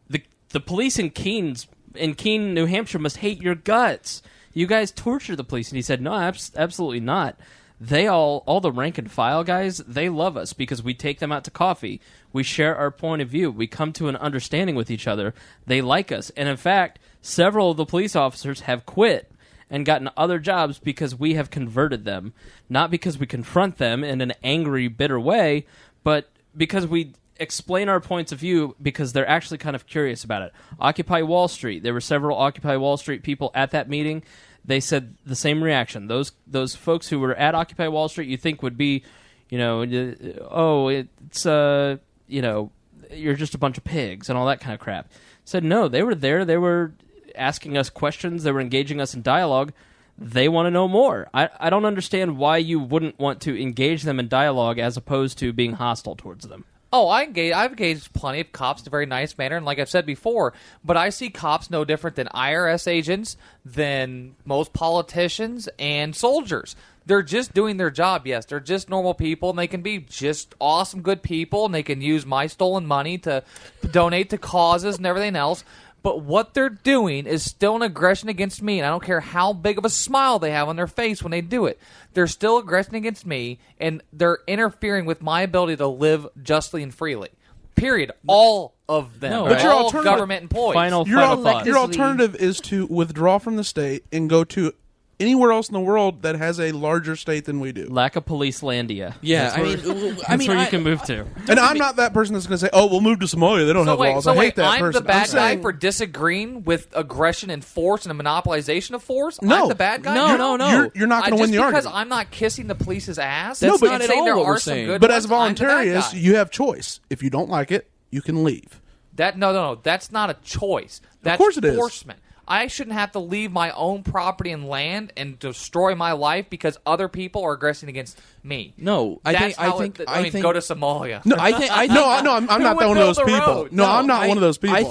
the police in Keene, New Hampshire must hate your guts. You guys torture the police. And he said, no, absolutely not. They all the rank and file guys, they love us because we take them out to coffee. We share our point of view. We come to an understanding with each other. They like us. And in fact, several of the police officers have quit and gotten other jobs because we have converted them. Not because we confront them in an angry, bitter way, but because we explain our points of view because they're actually kind of curious about it. Occupy Wall Street. There were several Occupy Wall Street people at that meeting. They said the same reaction. Those folks who were at Occupy Wall Street, you think would be, it's you're just a bunch of pigs and all that kind of crap. Said no, they were there. They were asking us questions. They were engaging us in dialogue. They want to know more. I don't understand why you wouldn't want to engage them in dialogue as opposed to being hostile towards them. Oh, I've engaged plenty of cops in a very nice manner, and like I've said before, but I see cops no different than IRS agents, than most politicians and soldiers. They're just doing their job, yes. They're just normal people, and they can be just awesome, good people, and they can use my stolen money to donate to causes and everything else. But what they're doing is still an aggression against me, and I don't care how big of a smile they have on their face when they do it. They're still aggression against me, and they're interfering with my ability to live justly and freely. Period. All of them. No, but all your alternative, government employees. Final thoughts. Your alternative is to withdraw from the state and go to anywhere else in the world that has a larger state than we do. Lack of police landia. Yeah, That's where you can move to. And I'm not that person that's going to say, "Oh, we'll move to Somalia. They don't have laws." I hate that I'm person. the bad guy saying, for disagreeing with aggression and force and a monopolization of force? No. I'm the bad guy? No. You're not going to win the argument. Just because I'm not kissing the police's ass? That's but not at saying all there what are we're some saying. good But ones, as I'm the bad voluntarists, guy. you have choice. If you don't like it, you can leave. No, that's not a choice. That's course it is. enforcement. I shouldn't have to leave my own property and land and destroy my life because other people are aggressing against me. No, I think go to Somalia. No, I'm not one of those people. No, I'm not one of those people. I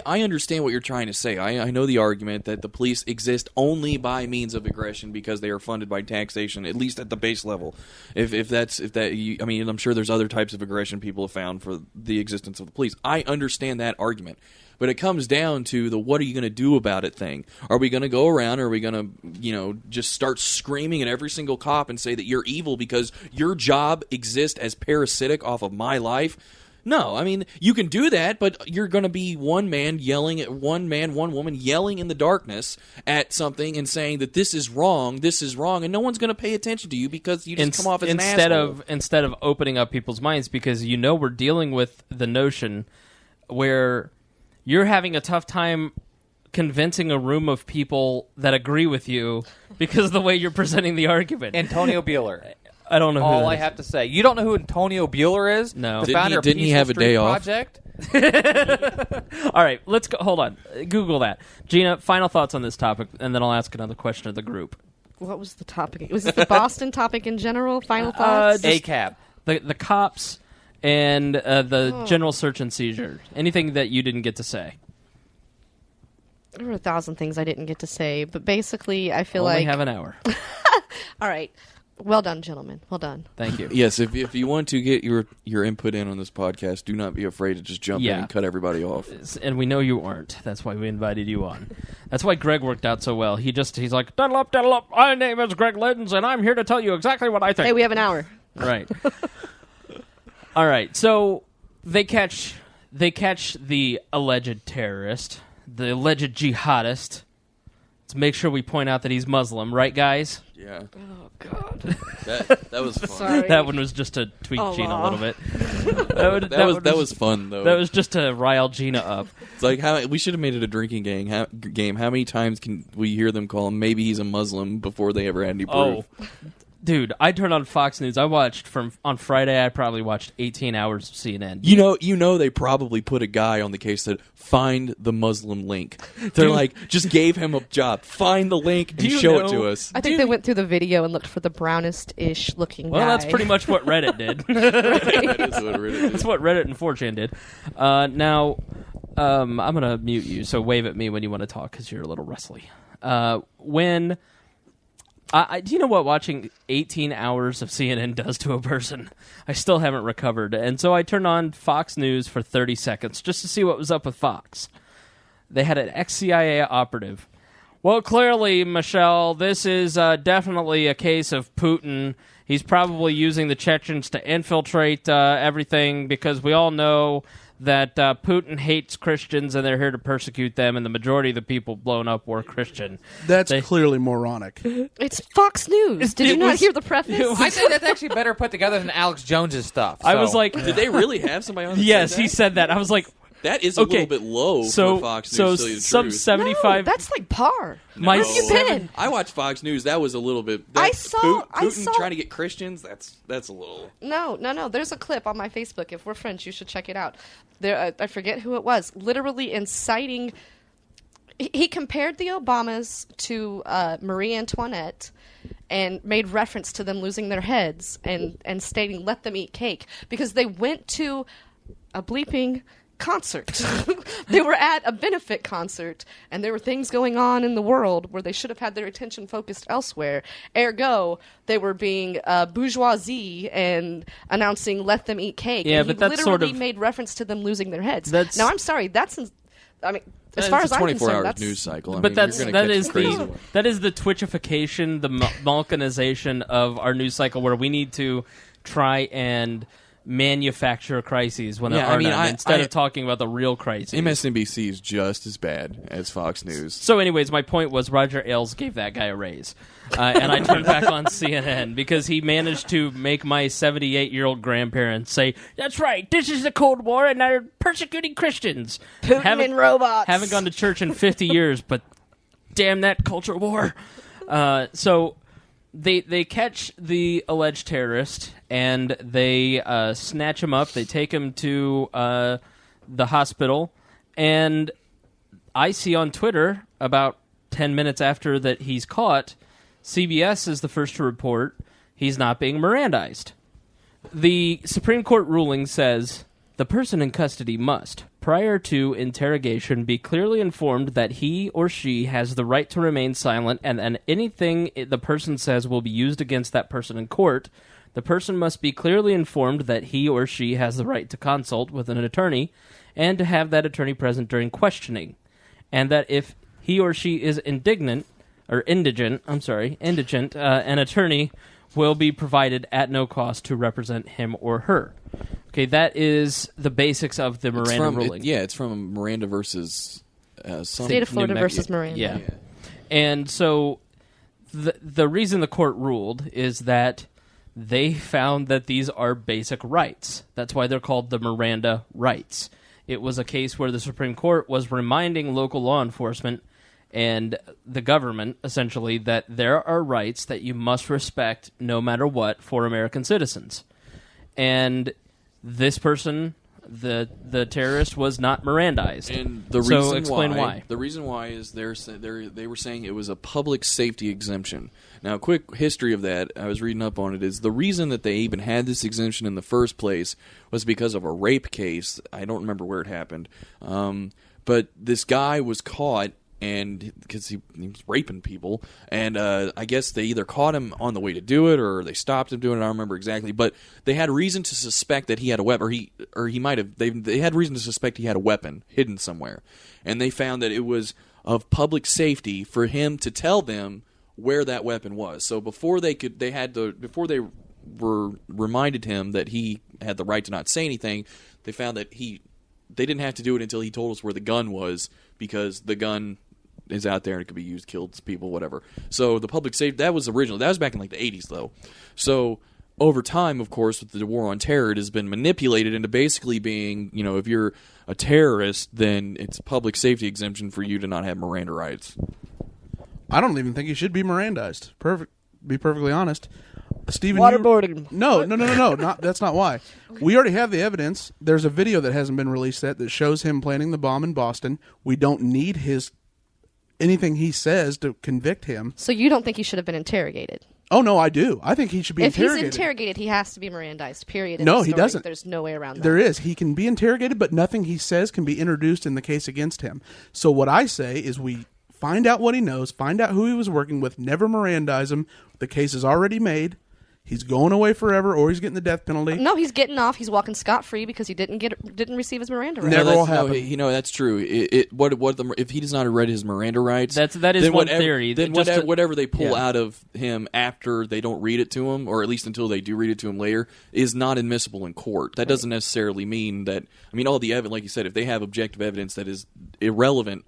understand what you're trying to say. I know the argument that the police exist only by means of aggression because they are funded by taxation, at least at the base level. I'm sure there's other types of aggression people have found for the existence of the police. I understand that argument. But it comes down to the what are you going to do about it thing. Are we going to go around, or are we going to, just start screaming at every single cop and say that you're evil because your job exists as parasitic off of my life? No, I mean, you can do that, but you're going to be one man, one woman yelling in the darkness at something and saying that this is wrong, and no one's going to pay attention to you because you just come off as an asshole. Instead of opening up people's minds, because we're dealing with the notion where you're having a tough time convincing a room of people that agree with you because of the way you're presenting the argument. Antonio Bueller. I don't know who All that I is. have to say. You don't know who Antonio Bueller is? No. The founder of Didn't he have a Peaceful day Street off? Project? All right, let's go. Hold on. Google that. Gina, final thoughts on this topic, and then I'll ask another question of the group. What was the topic? Was it the Boston topic in general? Final thoughts? ACAB. The cops and the general search and seizure. Anything that you didn't get to say? There were 1,000 things I didn't get to say, but basically I feel Only like... have an hour. All right. Well done, gentlemen. Well done. Thank you. Yes, if you want to get your input in on this podcast, do not be afraid to just jump in and cut everybody off. And we know you aren't. That's why we invited you on. That's why Greg worked out so well. He's like, diddle up. My name is Greg Liddens, and I'm here to tell you exactly what I think. Hey, we have an hour. Right. All right. So they catch the alleged terrorist, the alleged jihadist. Let's make sure we point out that he's Muslim, right, guys? Yeah. Oh, God. That was fun. Sorry. That one was just to tweak Gina a little bit. That was fun though. That was just to rile Gina up. It's like we should have made it a drinking game. How many times can we hear them call him maybe he's a Muslim before they ever had any proof? Oh, dude, I turned on Fox News. I watched on Friday. I probably watched 18 hours of CNN. You know, they probably put a guy on the case that find the Muslim link. They're like, just gave him a job. Find the link and show it to us. I think they went through the video and looked for the brownest-ish looking guy. Well, that's pretty much what Reddit did. That is what Reddit did. That's what Reddit and 4chan did. Now, I'm going to mute you, so wave at me when you want to talk because you're a little rustly. Do you know what watching 18 hours of CNN does to a person? I still haven't recovered. And so I turned on Fox News for 30 seconds just to see what was up with Fox. They had an ex-CIA operative. Well, clearly, Michelle, this is definitely a case of Putin He's probably using the Chechens to infiltrate everything because we all know that Putin hates Christians and they're here to persecute them, and the majority of the people blown up were Christian. That's clearly moronic. It's Fox News. Did you not hear the preface? I think that's actually better put together than Alex Jones's stuff. I was like, did they really have somebody on? Yes, he said that. I was like, that is a little bit low for Fox News. So to tell you the some truth. 75. No, that's like par. My Where have you been? I watched Fox News. That was a little bit. I saw Putin trying to get Christians. That's a little. No. There's a clip on my Facebook. If we're friends, you should check it out. There, I forget who it was. Literally inciting. He compared the Obamas to Marie Antoinette, and made reference to them losing their heads and stating, "Let them eat cake," because they went to a bleeping concert. They were at a benefit concert, and there were things going on in the world where they should have had their attention focused elsewhere. Ergo, they were being bourgeoisie and announcing "Let them eat cake." Yeah, and but he that's literally sort of made reference to them losing their heads. That's- Now, I'm sorry. As far as I'm 24 concerned, hour that's news cycle. I But mean, that you're gonna is catch crazy the ones. that is the Twitchification, the Malkinization of our news cycle, where we need to try and manufacture crises when there are none, instead of talking about the real crises. MSNBC is just as bad as Fox News. So, anyways, my point was Roger Ailes gave that guy a raise, and I turned back on CNN because he managed to make my 78-year-old grandparents say, "That's right, this is the Cold War, and they're persecuting Christians." Putin and robots. Haven't gone to church in 50 years, but damn that culture war. So they catch the alleged terrorist and they snatch him up. They take him to the hospital, and I see on Twitter about 10 minutes after that he's caught, CBS is the first to report he's not being Mirandized. The Supreme Court ruling says the person in custody must, prior to interrogation, be clearly informed that he or she has the right to remain silent, and anything the person says will be used against that person in court. The person must be clearly informed that he or she has the right to consult with an attorney and to have that attorney present during questioning, and that if he or she is indigent, an attorney will be provided at no cost to represent him or her. Okay, that is the basics of the Miranda ruling. It's from Miranda versus State of Florida versus Miranda. Yeah. And so the reason the court ruled is that they found that these are basic rights. That's why they're called the Miranda rights. It was a case where the Supreme Court was reminding local law enforcement and the government, essentially, that there are rights that you must respect no matter what for American citizens. And this person, the terrorist, was not Mirandized. And the so reason explain why. The reason why is they were saying it was a public safety exemption. Now, quick history of that, I was reading up on it, is the reason that they even had this exemption in the first place was because of a rape case. I don't remember where it happened. But this guy was caught, and because he was raping people, and I guess they either caught him on the way to do it or they stopped him doing it. I don't remember exactly, but they had reason to suspect that he had a weapon, or he might have. They had reason to suspect he had a weapon hidden somewhere, and they found that it was of public safety for him to tell them where that weapon was. So before they were reminded him that he had the right to not say anything, they found that they didn't have to do it until he told us where the gun was, because the gun is out there and it could be used, killed people, whatever. So the public safety, that was original. That was back in like the 80s, though. So over time, of course, with the war on terror, it has been manipulated into basically being, if you're a terrorist, then it's public safety exemption for you to not have Miranda rights. I don't even think he should be Mirandized. Be perfectly honest. Stephen, Waterboarding. No. That's not why. We already have the evidence. There's a video that hasn't been released yet that shows him planning the bomb in Boston. We don't need anything he says to convict him. So you don't think he should have been interrogated? Oh, no, I do. I think he should be interrogated. If he's interrogated, he has to be Mirandized, period. No, he doesn't. There's no way around that. There is. He can be interrogated, but nothing he says can be introduced in the case against him. So what I say is we find out what he knows, find out who he was working with, never Mirandize him. The case is already made. He's going away forever, or he's getting the death penalty. No, he's getting off. He's walking scot-free because he didn't receive his Miranda rights. Never will happen. That's true. If he does not have read his Miranda rights, that is one theory. Then whatever they pull out of him after they don't read it to him, or at least until they do read it to him later, is not admissible in court. That doesn't necessarily mean that. I mean, all the evidence, like you said, if they have objective evidence that is irrelevant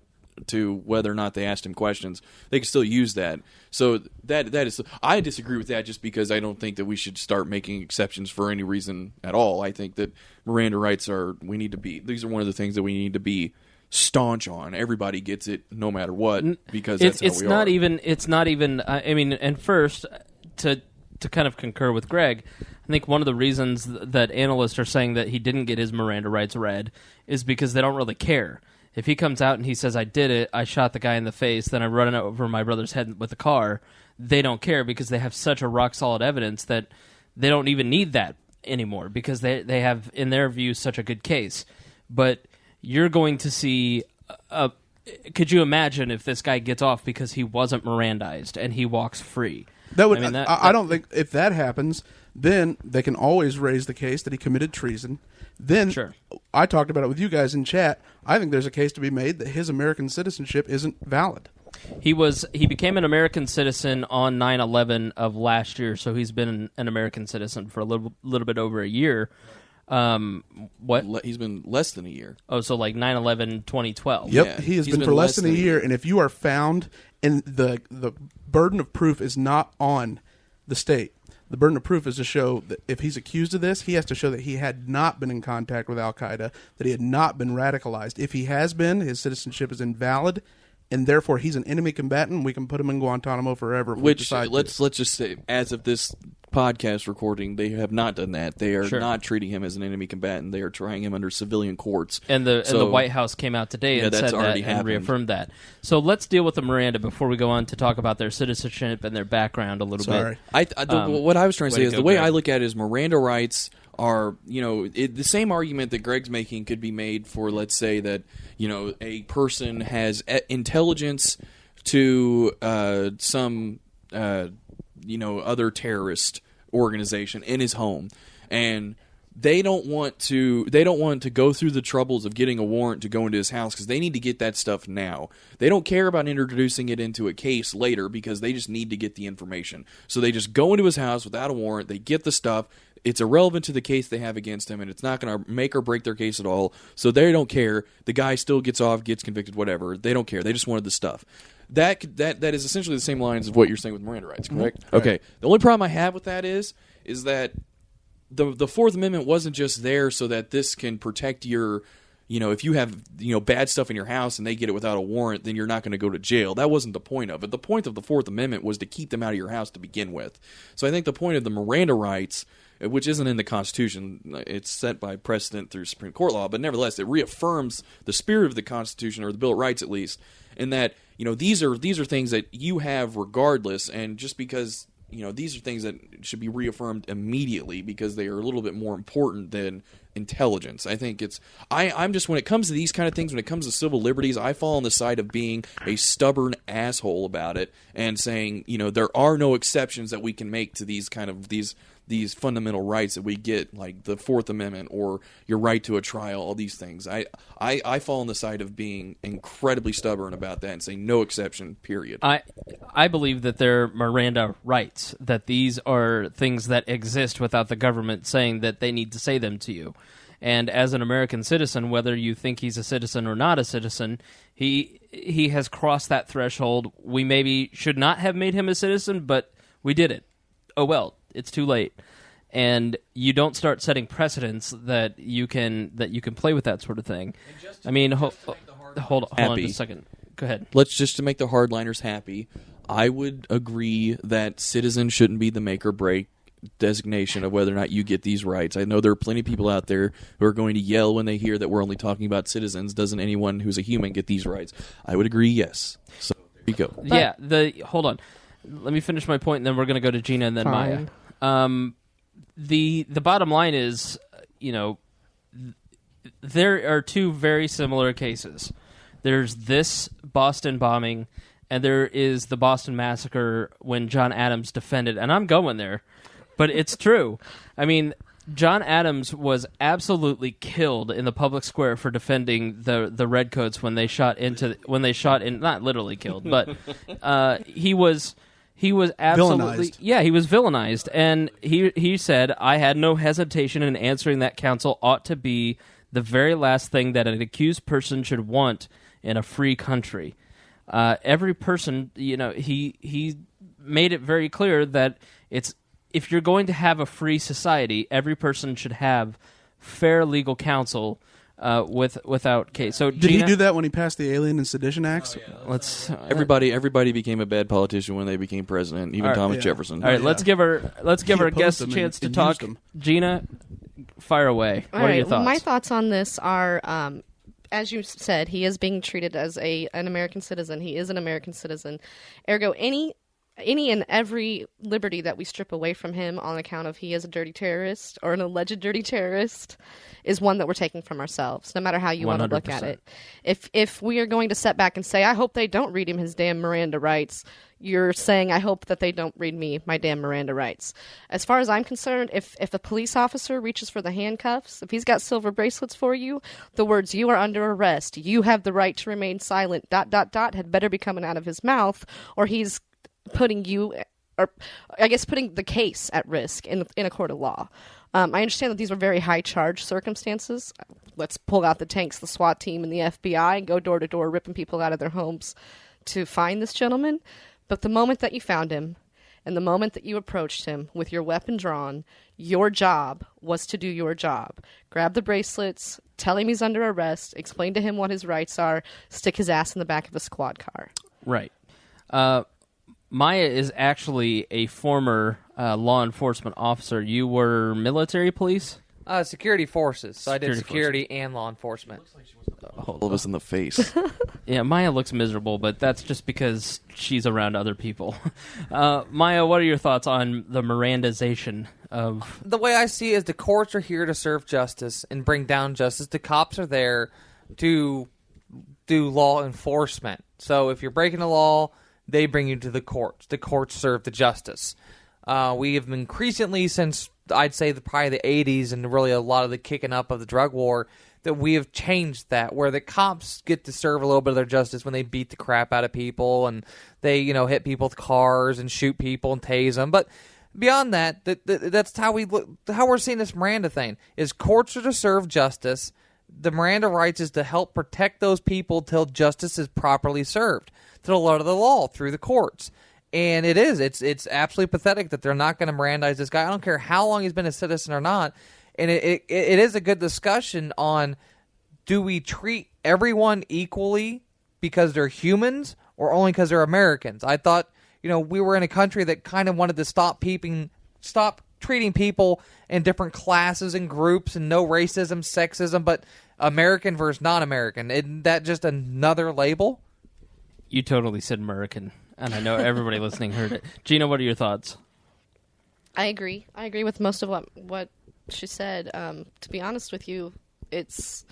to whether or not they asked him questions, they can still use that. So that is, I disagree with that just because I don't think that we should start making exceptions for any reason at all. I think that Miranda rights these are one of the things that we need to be staunch on. Everybody gets it no matter what, because that's how we are. It's not even, I mean, and first, to kind of concur with Greg, I think one of the reasons that analysts are saying that he didn't get his Miranda rights read is because they don't really care. If he comes out and he says, I did it, I shot the guy in the face, then I run over my brother's head with a car, they don't care because they have such a rock-solid evidence that they don't even need that anymore because they have, in their view, such a good case. But you're going to see... could you imagine if this guy gets off because he wasn't Mirandized and he walks free? I don't think if that happens, then they can always raise the case that he committed treason. Then sure. I talked about it with you guys in chat. I think there's a case to be made that his American citizenship isn't valid. He became an American citizen on 9/11 of last year, so he's been an American citizen for a little bit over a year. What? He's been less than a year. Oh, so like 9/11, 2012. Yep, Yeah, he has been for less than a year. And if you are found, and the burden of proof is not on the state. The burden of proof is to show that if he's accused of this, he has to show that he had not been in contact with Al-Qaeda, that he had not been radicalized. If he has been, his citizenship is invalid, and therefore he's an enemy combatant. We can put him in Guantanamo forever. If let's just say, as of this podcast recording, they have not done that. They are not treating him as an enemy combatant. They are trying him under civilian courts. And the White House came out today and said that and reaffirmed that. So let's deal with the Miranda before we go on to talk about their citizenship and their background a little bit. What I was trying to say is the way Greg. I look at it is Miranda rights are, the same argument that Greg's making could be made for, let's say that, a person has intelligence to some other terrorist organization in his home, and they don't want to go through the troubles of getting a warrant to go into his house because they need to get that stuff now. They don't care about introducing it into a case later because they just need to get the information. So they just go into his house without a warrant, they get the stuff. It's irrelevant to the case they have against him, and it's not going to make or break their case at all. So they don't care. The guy still gets off, gets convicted, whatever. They don't care. They just wanted the stuff. That is essentially the same lines of what you're saying with Miranda rights, correct? Right. Okay. The only problem I have with that is that the Fourth Amendment wasn't just there so that this can protect your, if you have bad stuff in your house and they get it without a warrant, then you're not going to go to jail. That wasn't the point of it. The point of the Fourth Amendment was to keep them out of your house to begin with. So I think the point of the Miranda rights, which isn't in the Constitution, it's set by precedent through Supreme Court law, but nevertheless, it reaffirms the spirit of the Constitution, or the Bill of Rights at least, in that these are things that you have regardless, and just because these are things that should be reaffirmed immediately because they are a little bit more important than intelligence. I think I'm just, when it comes to these kind of things, when it comes to civil liberties, I fall on the side of being a stubborn asshole about it and saying, there are no exceptions that we can make to these these fundamental rights that we get, like the Fourth Amendment or your right to a trial, all these things. I fall on the side of being incredibly stubborn about that and saying no exception, period. I believe that they're Miranda rights, that these are things that exist without the government saying that they need to say them to you. And as an American citizen, whether you think he's a citizen or not a citizen, he has crossed that threshold. We maybe should not have made him a citizen, but we did it. Oh well, it's too late. And you don't start setting precedents that you can play with that sort of thing. I mean, hold on just a second. Go ahead. Just to make the hardliners happy, I would agree that citizen shouldn't be the make or break designation of whether or not you get these rights. I know there are plenty of people out there who are going to yell when they hear that we're only talking about citizens. Doesn't anyone who's a human get these rights? I would agree, yes. So there you go. Yeah, hold on. Let me finish my point, and then we're going to go to Gena and then Fine. Miah. The bottom line is, there are two very similar cases. There's this Boston bombing, and there is the Boston massacre when John Adams defended, and I'm going there, But it's true. I mean, John Adams was absolutely killed in the public square for defending the Redcoats when they shot not literally killed, but he was absolutely villainized. He was villainized, and he said, "I had no hesitation in answering that counsel ought to be the very last thing that an accused person should want in a free country." Every person, he made it very clear that if you're going to have a free society, every person should have fair legal counsel without case. So did he do that when he passed the Alien and Sedition Acts? Everybody became a bad politician when they became president, even Thomas Jefferson. All right, let's give our guest a chance to talk. Gena, fire away. What are your thoughts? My thoughts on this are, as you said, he is being treated as an American citizen. He is an American citizen. Ergo, any and every liberty that we strip away from him on account of he is a dirty terrorist or an alleged dirty terrorist is one that we're taking from ourselves, no matter how you 100%. Want to look at it. If we are going to step back and say, I hope they don't read him his damn Miranda rights, you're saying, I hope that they don't read me my damn Miranda rights. As far as I'm concerned, if a police officer reaches for the handcuffs, if he's got silver bracelets for you, the words, you are under arrest, you have the right to remain silent, ... had better be coming out of his mouth, or he's putting the case at risk in a court of law. I understand that these were very high charge circumstances. Let's pull out the tanks, the SWAT team, and the FBI and go door to door ripping people out of their homes to find this gentleman. But the moment that you found him and the moment that you approached him with your weapon drawn, your job was to do your job. Grab the bracelets, tell him he's under arrest, explain to him what his rights are, stick his ass in the back of a squad car. Right. Miah is actually a former law enforcement officer. You were military police? Security forces. So I did security and law enforcement. All of us in the face. Yeah, Miah looks miserable, but that's just because she's around other people. Miah, what are your thoughts on the Mirandization of... The way I see it is the courts are here to serve justice and bring down justice. The cops are there to do law enforcement. So if you're breaking the law, they bring you to the courts. The courts serve the justice. We have increasingly, since I'd say probably the 80s and really a lot of the kicking up of the drug war, that we have changed that, where the cops get to serve a little bit of their justice when they beat the crap out of people and they, hit people with cars and shoot people and tase them. But beyond that, that's how we're seeing this Miranda thing, is courts are to serve justice. The Miranda rights is to help protect those people till justice is properly served, to the letter of the law through the courts. And it's absolutely pathetic that they're not going to Mirandize this guy. I don't care how long he's been a citizen or not. And it is a good discussion on, do we treat everyone equally because they're humans or only because they're Americans? I thought, we were in a country that kind of wanted to stop treating people in different classes and groups and no racism, sexism, but American versus non-American. Isn't that just another label? You totally said American, and I know everybody listening heard it. Gena, what are your thoughts? I agree. I agree with most of what she said. To be honest with you, it's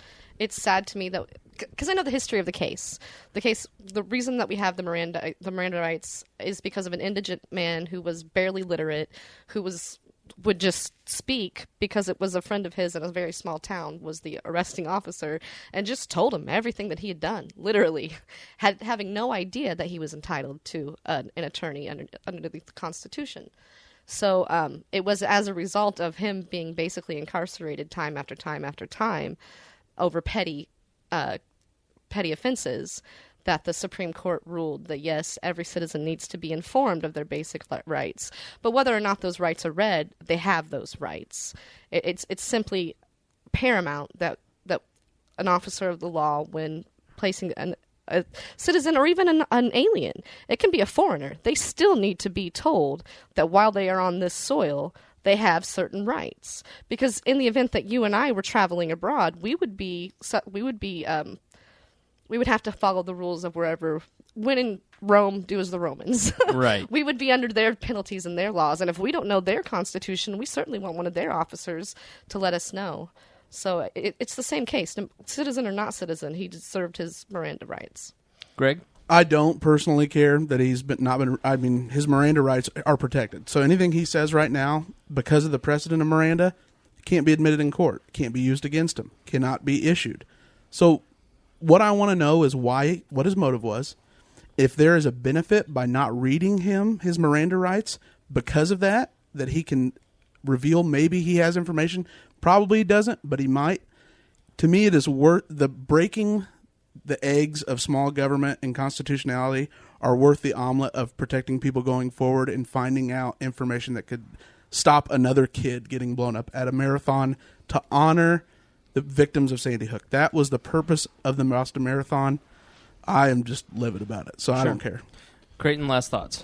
sad to me that, because I know the history of the case. The reason that we have the Miranda rights is because of an indigent man who was barely literate, who would just speak because it was a friend of his in a very small town was the arresting officer, and just told him everything that he had done, literally, having no idea that he was entitled to an attorney under the Constitution. So it was as a result of him being basically incarcerated time after time after time over petty offenses that the Supreme Court ruled that, yes, every citizen needs to be informed of their basic rights. But whether or not those rights are read, they have those rights. It's simply paramount that an officer of the law, when placing a citizen or even an alien, it can be a foreigner, they still need to be told that while they are on this soil, they have certain rights. Because in the event that you and I were traveling abroad, we would have to follow the rules of wherever. When in Rome, do as the Romans. Right. We would be under their penalties and their laws. And if we don't know their constitution, we certainly want one of their officers to let us know. So it's the same case. Citizen or not citizen, he served his Miranda rights. Greg? I don't personally care that he's not been. I mean, his Miranda rights are protected. So anything he says right now, because of the precedent of Miranda, can't be admitted in court, can't be used against him, cannot be issued. So what I want to know is what his motive was. If there is a benefit by not reading him his Miranda rights because of that he can reveal maybe he has information. Probably he doesn't, but he might. To me, it is worth the breaking the eggs of small government and constitutionality are worth the omelet of protecting people going forward and finding out information that could stop another kid getting blown up at a marathon to honor the victims of Sandy Hook. That was the purpose of the Boston Marathon. I am just livid about it, so I don't care. Creighton, last thoughts.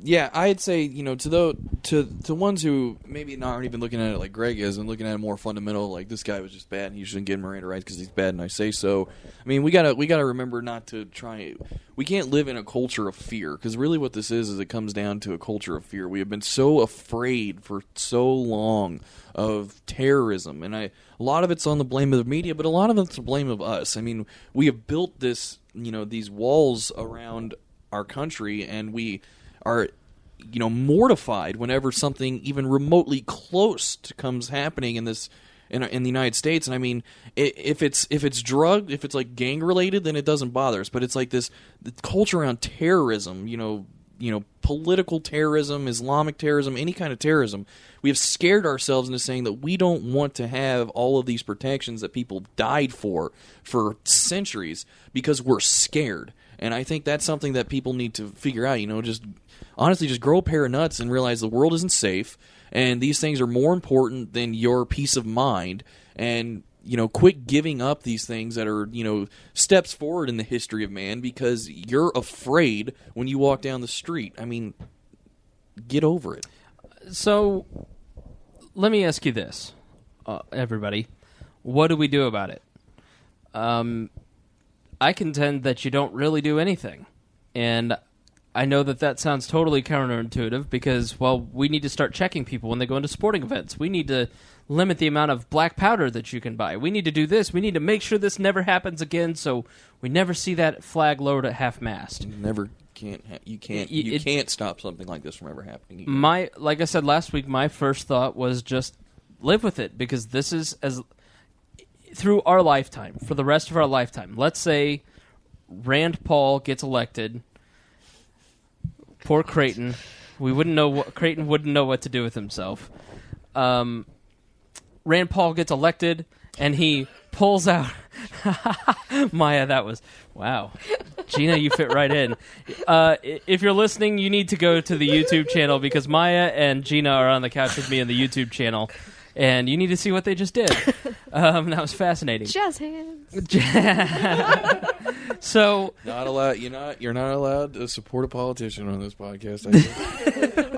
Yeah, I'd say, to ones who maybe not aren't even looking at it like Greg is and looking at it more fundamental, like this guy was just bad and he shouldn't get Miranda rights because he's bad and I say so. I mean, we gotta remember not to try. We can't live in a culture of fear, because really what this is it comes down to a culture of fear. We have been so afraid for so long of terrorism, and a lot of it's on the blame of the media, but a lot of it's the blame of us. I mean, we have built this, these walls around our country, and we are mortified whenever something even remotely close to comes happening in the United States. And I mean, if it's drug, if it's like gang related, then it doesn't bother us. But it's like the culture around terrorism, political terrorism, Islamic terrorism, any kind of terrorism. We have scared ourselves into saying that we don't want to have all of these protections that people died for centuries because we're scared. And I think that's something that people need to figure out, honestly, just grow a pair of nuts and realize the world isn't safe, and these things are more important than your peace of mind. And, quit giving up these things that are, steps forward in the history of man because you're afraid when you walk down the street. I mean, get over it. So, let me ask you this, everybody. What do we do about it? I contend that you don't really do anything. And I know that sounds totally counterintuitive because, we need to start checking people when they go into sporting events. We need to limit the amount of black powder that you can buy. We need to do this. We need to make sure this never happens again so we never see that flag lowered at half-mast. You can't stop something like this from ever happening again. Like I said last week, my first thought was just live with it, because this is through our lifetime, for the rest of our lifetime. Let's say Rand Paul gets elected. Poor Creighton. Creighton wouldn't know what to do with himself. Rand Paul gets elected, and he pulls out... Miah, that was... Wow. Gena, you fit right in. If you're listening, you need to go to the YouTube channel, because Miah and Gena are on the couch with me on the YouTube channel. And you need to see what they just did. That was fascinating. Jazz hands. So not allowed. You're not allowed to support a politician on this podcast.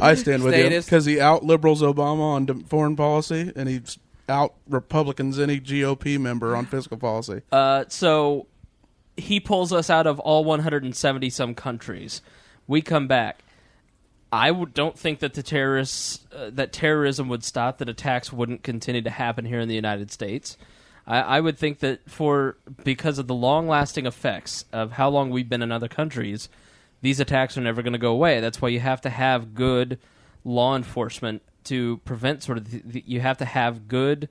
I stand with him because he out liberals Obama on foreign policy, and he's out Republicans any GOP member on fiscal policy. So he pulls us out of all 170 some countries. We come back. I don't think that that terrorism would stop, that attacks wouldn't continue to happen here in the United States. I would think that because of the long-lasting effects of how long we've been in other countries, these attacks are never going to go away. That's why you have to have good law enforcement to prevent you have to have good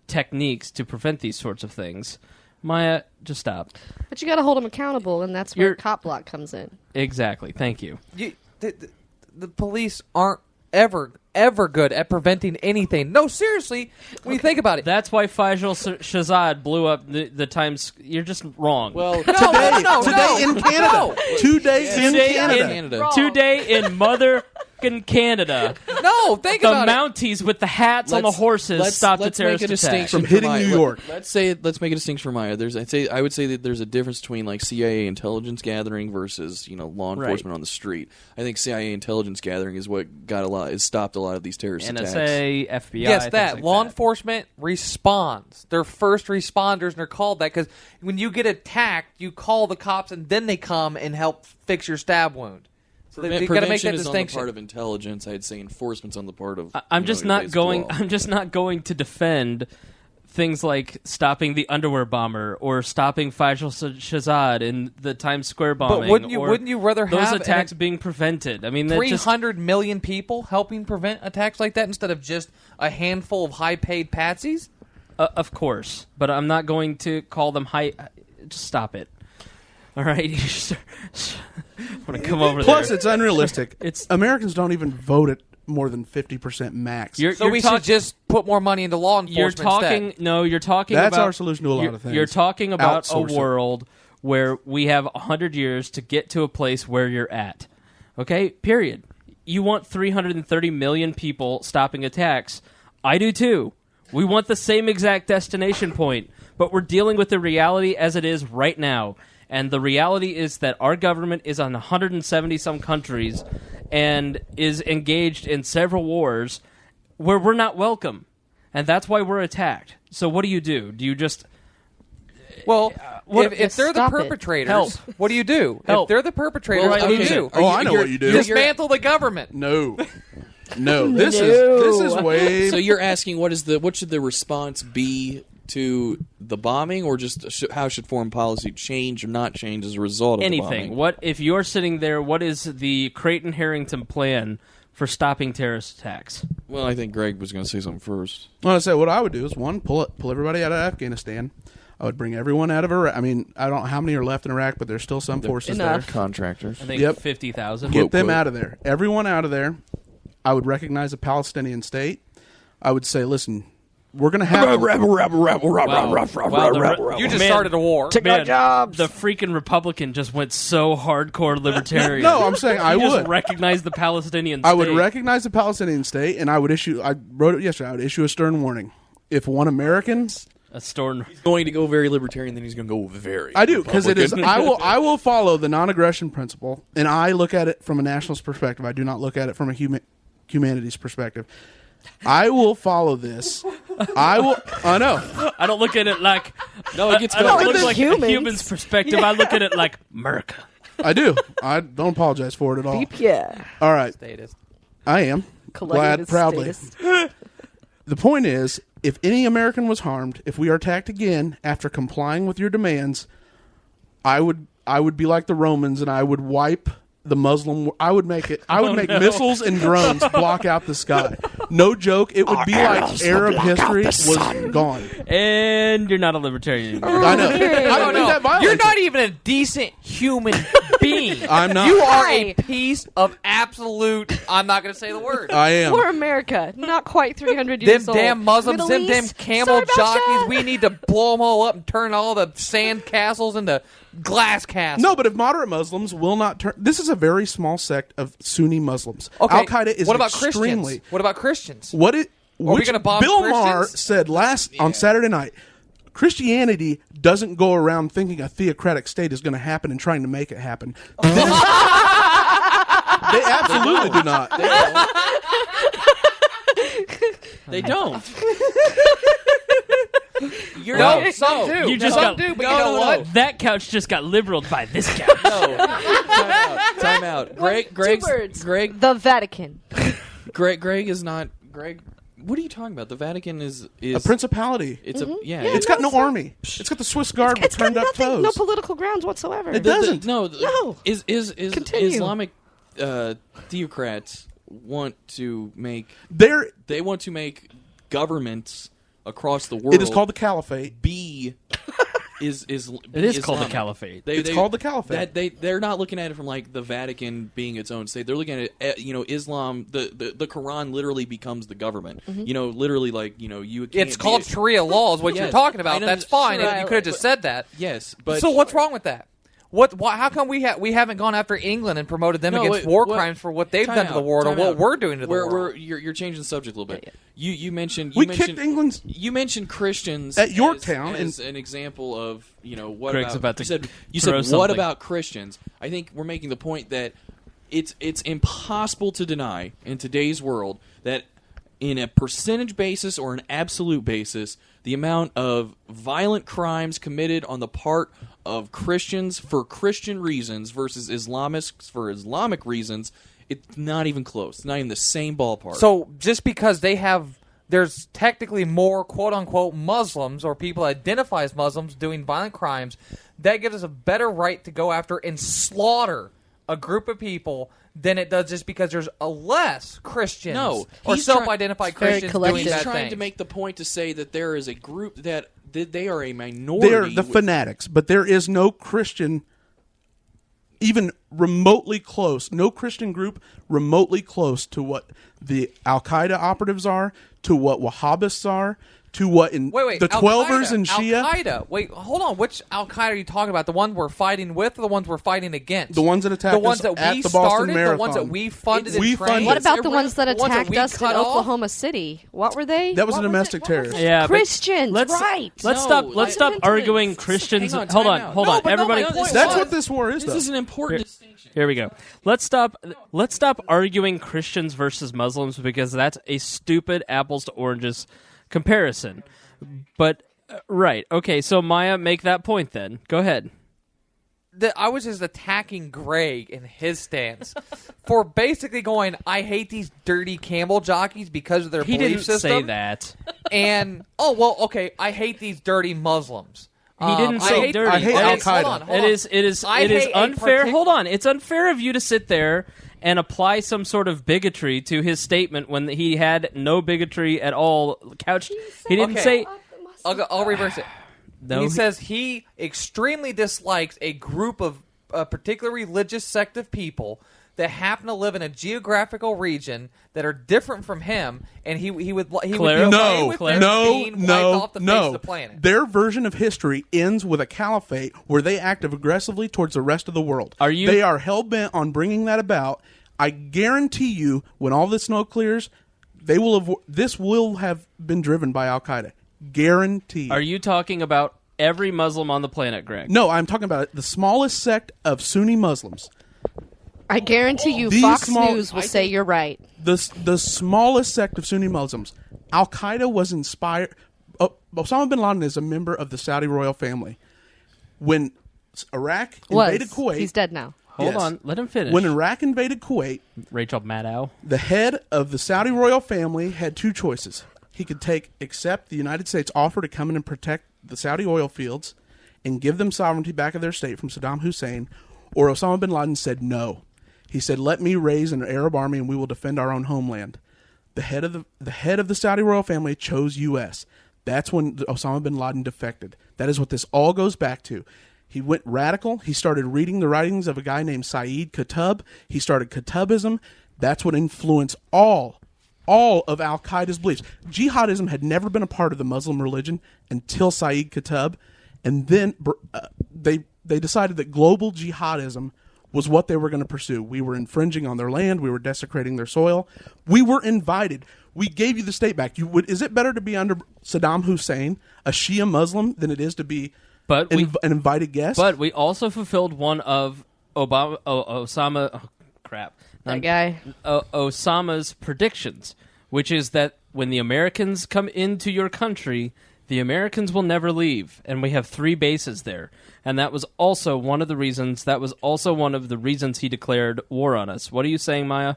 techniques to prevent these sorts of things. Miah, just stop. But you got to hold them accountable, and that's where cop block comes in. Exactly. Thank you. The police aren't ever good at preventing anything. No, seriously, when you think about it. That's why Faisal Shahzad blew up the Times. You're just wrong. Well, today in Canada. 2 days in Canada. Today in motherfucking Canada. No, think about it. The Mounties with the hats on the horses stopped the terrorist attack. From hitting New York. Let's make a distinction for Miah. I would say that there's a difference between like CIA intelligence gathering versus law enforcement on the street. I think CIA intelligence gathering is what stopped a lot of these terrorist attacks. NSA, FBI. Yes, that. Like law enforcement responds. They're first responders, and they're called that because when you get attacked, you call the cops, and then they come and help fix your stab wound. So they've got to make that distinction. On the part of intelligence. I'd say enforcement's on the part of. I'm just not going to defend things like stopping the underwear bomber or stopping Faisal Shahzad in the Times Square bombing. But wouldn't you rather those have attacks being prevented? I mean, 300 million people helping prevent attacks like that instead of just a handful of high-paid patsies? Of course, but I'm not going to call them high. Just stop it. All right, I'm gonna come over there. Plus, it's unrealistic. Americans don't even vote at more than 50% max. We should just put more money into law enforcement. You're talking. That's about, our solution to a lot of things. You're talking about a Outsource world where we have 100 years to get to a place where you're at. Okay, period. You want 330 million people stopping attacks. I do too. We want the same exact destination point, but we're dealing with the reality as it is right now. And the reality is that our government is on 170-some countries and is engaged in several wars where we're not welcome. And that's why we're attacked. So what do? Do you just... Well, if they're the perpetrators, what do you do? If they're the perpetrators, what do you do? I know what you do. Dismantle the government. No. This is way... So you're asking what should the response be to the bombing, or just how should foreign policy change or not change as a result of the bombing? What if you're sitting there? What is the Creighton Harrington plan for stopping terrorist attacks? Well, I think Greg was going to say something first. Well, I said what I would do is pull everybody out of Afghanistan. I would bring everyone out of Iraq. I mean, I don't know how many are left in Iraq, but there's still some forces there. Contractors. I think 50,000. Get them out of there. Everyone out of there. I would recognize a Palestinian state. I would say, listen, we're going to have... You just started a war. Take my jobs. The freaking Republican just went so hardcore libertarian. No, I'm saying I would. Just recognize the Palestinian state. I would recognize the Palestinian state, and I would issue... I wrote it yesterday. I would issue a stern warning. If one American... He's going to go very libertarian, then he's going to go very... I do, because it is... I will follow the non-aggression principle, and I look at it from a nationalist perspective. I do not look at it from a humanities perspective. I will follow this. I know. I don't look at it like... No, it gets I don't look like a human's perspective. I look at it like America. I do. I don't apologize for it at all. Yeah. All right. Statist. I am. Glad, proudly. The point is, if any American was harmed, if we are attacked again after complying with your demands, I would be like the Romans, and I would wipe the Muslim... I would make missiles and drones block out the sky. No joke. It would be like Arab history was gone. And you're not a libertarian anymore. I know. I don't do that violence. You're not even a decent human being. I'm not. You are a piece of absolute... I'm not going to say the word. I am. We're America. Not quite 300 years Them old. damn Muslims, Middle them damn East. camel Sorry about jockeys. ya. We need to blow them all up and turn all the sand castles into glass castles. No, but if moderate Muslims will not turn... This is a very small sect of Sunni Muslims. Okay. Al-Qaeda is what about extremely... Christians? What about Christians? We gonna bomb Bill Christians? Maher said on Saturday night, Christianity doesn't go around thinking a theocratic state is going to happen and trying to make it happen. They absolutely do not. They don't. Some do. You just some got, do, but you know what? That couch just got liberaled by this couch. No. Time out. Greg, The Vatican. Greg is not... Greg... What are you talking about? The Vatican is a principality. It's It's got no army. It's got the Swiss Guard with turned up toes. No political grounds whatsoever. It doesn't. No. Is Continue. Islamic theocrats want to make governments across the world. It is called the caliphate. It is called the caliphate. It's called the caliphate. They're not looking at it from like the Vatican being its own state. They're looking at it, Islam. The Quran literally becomes the government. Mm-hmm. Literally like you. It's called Sharia law is what you're talking about. That's fine. Right, You could have just said that. Yes, but so what's wrong with that? How come we haven't gone after England and promoted them against war crimes for what they've done to the world or what we're doing to the world? You're changing the subject a little bit. Yeah. You mentioned kicked England's. You mentioned Christians at Yorktown as an example of what Greg's about to you said something. What about Christians? I think we're making the point that it's impossible to deny in today's world that in a percentage basis or an absolute basis, the amount of violent crimes committed on the part of Christians for Christian reasons versus Islamists for Islamic reasons, it's not even close. It's not even the same ballpark. So just because they have there's technically more quote-unquote Muslims or people that identify as Muslims doing violent crimes, that gives us a better right to go after and slaughter a group of people than it does just because there's a less Christians or self-identified Christians doing He's bad trying things. to make the point to say that there is a group that they are a minority. They're the fanatics, but there is no Christian even remotely close, no Christian group remotely close to what the Al-Qaeda operatives are, to what Wahhabists are, to what the Twelvers and Shia. Al-Qaeda. Wait, hold on. Which Al-Qaeda are you talking about? The ones we're fighting with or the ones we're fighting against? The ones that attacked the ones us that at we the Boston started, Marathon. the ones that we funded We and trained. funded. What about the ones that The ones that attacked we us in cut off? Oklahoma City? What were they? That was What a domestic terrorist. Yeah, but Christians, let's right? let's No, stop fundamentalists. arguing Christians. Hang on, hold time on, out. hold No, on, but no, everybody. my point That's was- what this war is, This though. is an important distinction. Here we go. Let's stop arguing Christians versus Muslims because that's a stupid apples to oranges comparison. But right, okay. So Miah, make that point then. Go ahead. I was just attacking Greg in his stance for basically going, I hate these dirty camel jockeys because of their He belief didn't system. say that. And, I hate these dirty Muslims. He didn't say dirty. I hate Al-Qaeda. Hold on. It is I it is hate a unfair. partic- Hold on. It's unfair of you to sit there and apply some sort of bigotry to his statement when he had no bigotry at all couched. He didn't Okay. say I'll reverse it. no. He says he extremely dislikes a group of a particular religious sect of people that happen to live in a geographical region that are different from him, and he would be okay No, with them being wiped off the face of the planet. Their version of history ends with a caliphate where they act aggressively towards the rest of the world. They are hell-bent on bringing that about. I guarantee you, when all this smoke clears, this will have been driven by Al-Qaeda. Guaranteed. Are you talking about every Muslim on the planet, Greg? No, I'm talking about the smallest sect of Sunni Muslims. I guarantee you, These Fox small- News will say you're right. The smallest sect of Sunni Muslims. Al-Qaeda was inspired. Osama bin Laden is a member of the Saudi royal family. When Iraq invaded Kuwait... He's dead now. Hold on. Let him finish. When Iraq invaded Kuwait, Rachel Maddow. the head of the Saudi royal family had two choices. He could accept the United States' offer to come in and protect the Saudi oil fields and give them sovereignty back of their state from Saddam Hussein, or Osama bin Laden said no. He said, let me raise an Arab army and we will defend our own homeland. The head of the Saudi royal family chose U.S. That's when Osama bin Laden defected. That is what this all goes back to. He went radical. He started reading the writings of a guy named Saeed Qutb. He started Qutbism. That's what influenced all of Al-Qaeda's beliefs. Jihadism had never been a part of the Muslim religion until Saeed Qutb. And then they decided that global jihadism was what they were going to pursue. We were infringing on their land. We were desecrating their soil. We were invited. We gave you the state back. Is it better to be under Saddam Hussein, a Shia Muslim, than it is to be an invited guest? But we also fulfilled one of Osama's predictions, which is that when the Americans come into your country, the Americans will never leave, and we have 3 bases there. And that was also one of the reasons. He declared war on us. What are you saying, Miah?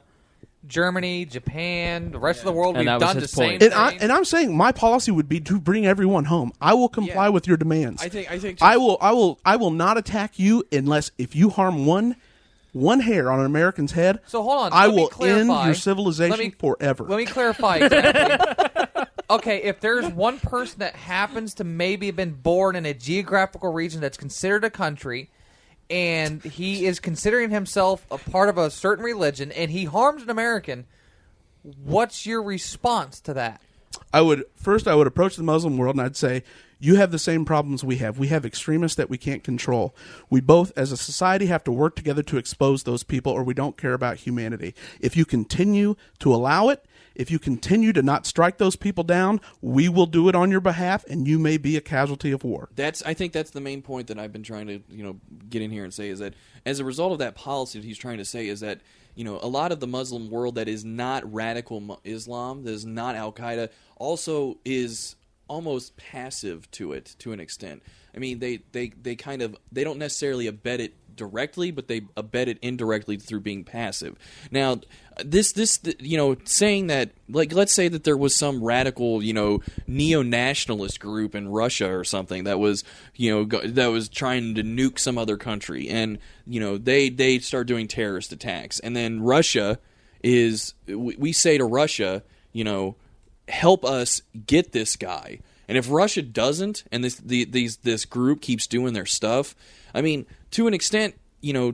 Germany, Japan, the rest of the world, And we've that was done the his same point. thing. And I'm saying my policy would be to bring everyone home. I will comply with your demands. I think I will not attack you unless if you harm one hair on an American's head. So hold on. I let me will end clarify. your civilization forever. Let me clarify exactly. Okay, if there's one person that happens to maybe have been born in a geographical region that's considered a country, and he is considering himself a part of a certain religion, and he harms an American, what's your response to that? I would approach the Muslim world and I'd say, you have the same problems we have. We have extremists that we can't control. We both, as a society, have to work together to expose those people, or we don't care about humanity. If you continue to allow it, if you continue to not strike those people down, we will do it on your behalf, and you may be a casualty of war. I think that's the main point that I've been trying to get in here and say, is that as a result of that policy that he's trying to say is that a lot of the Muslim world that is not radical Islam, that is not Al-Qaeda, also is almost passive to it to an extent. I mean, they don't necessarily abet it directly, but they abet it indirectly through being passive. Now, this saying that, like, let's say that there was some radical, neo-nationalist group in Russia or something that was, that was trying to nuke some other country, and they start doing terrorist attacks, and then Russia we say to Russia, help us get this guy. And if Russia doesn't, and this group keeps doing their stuff, I mean, to an extent,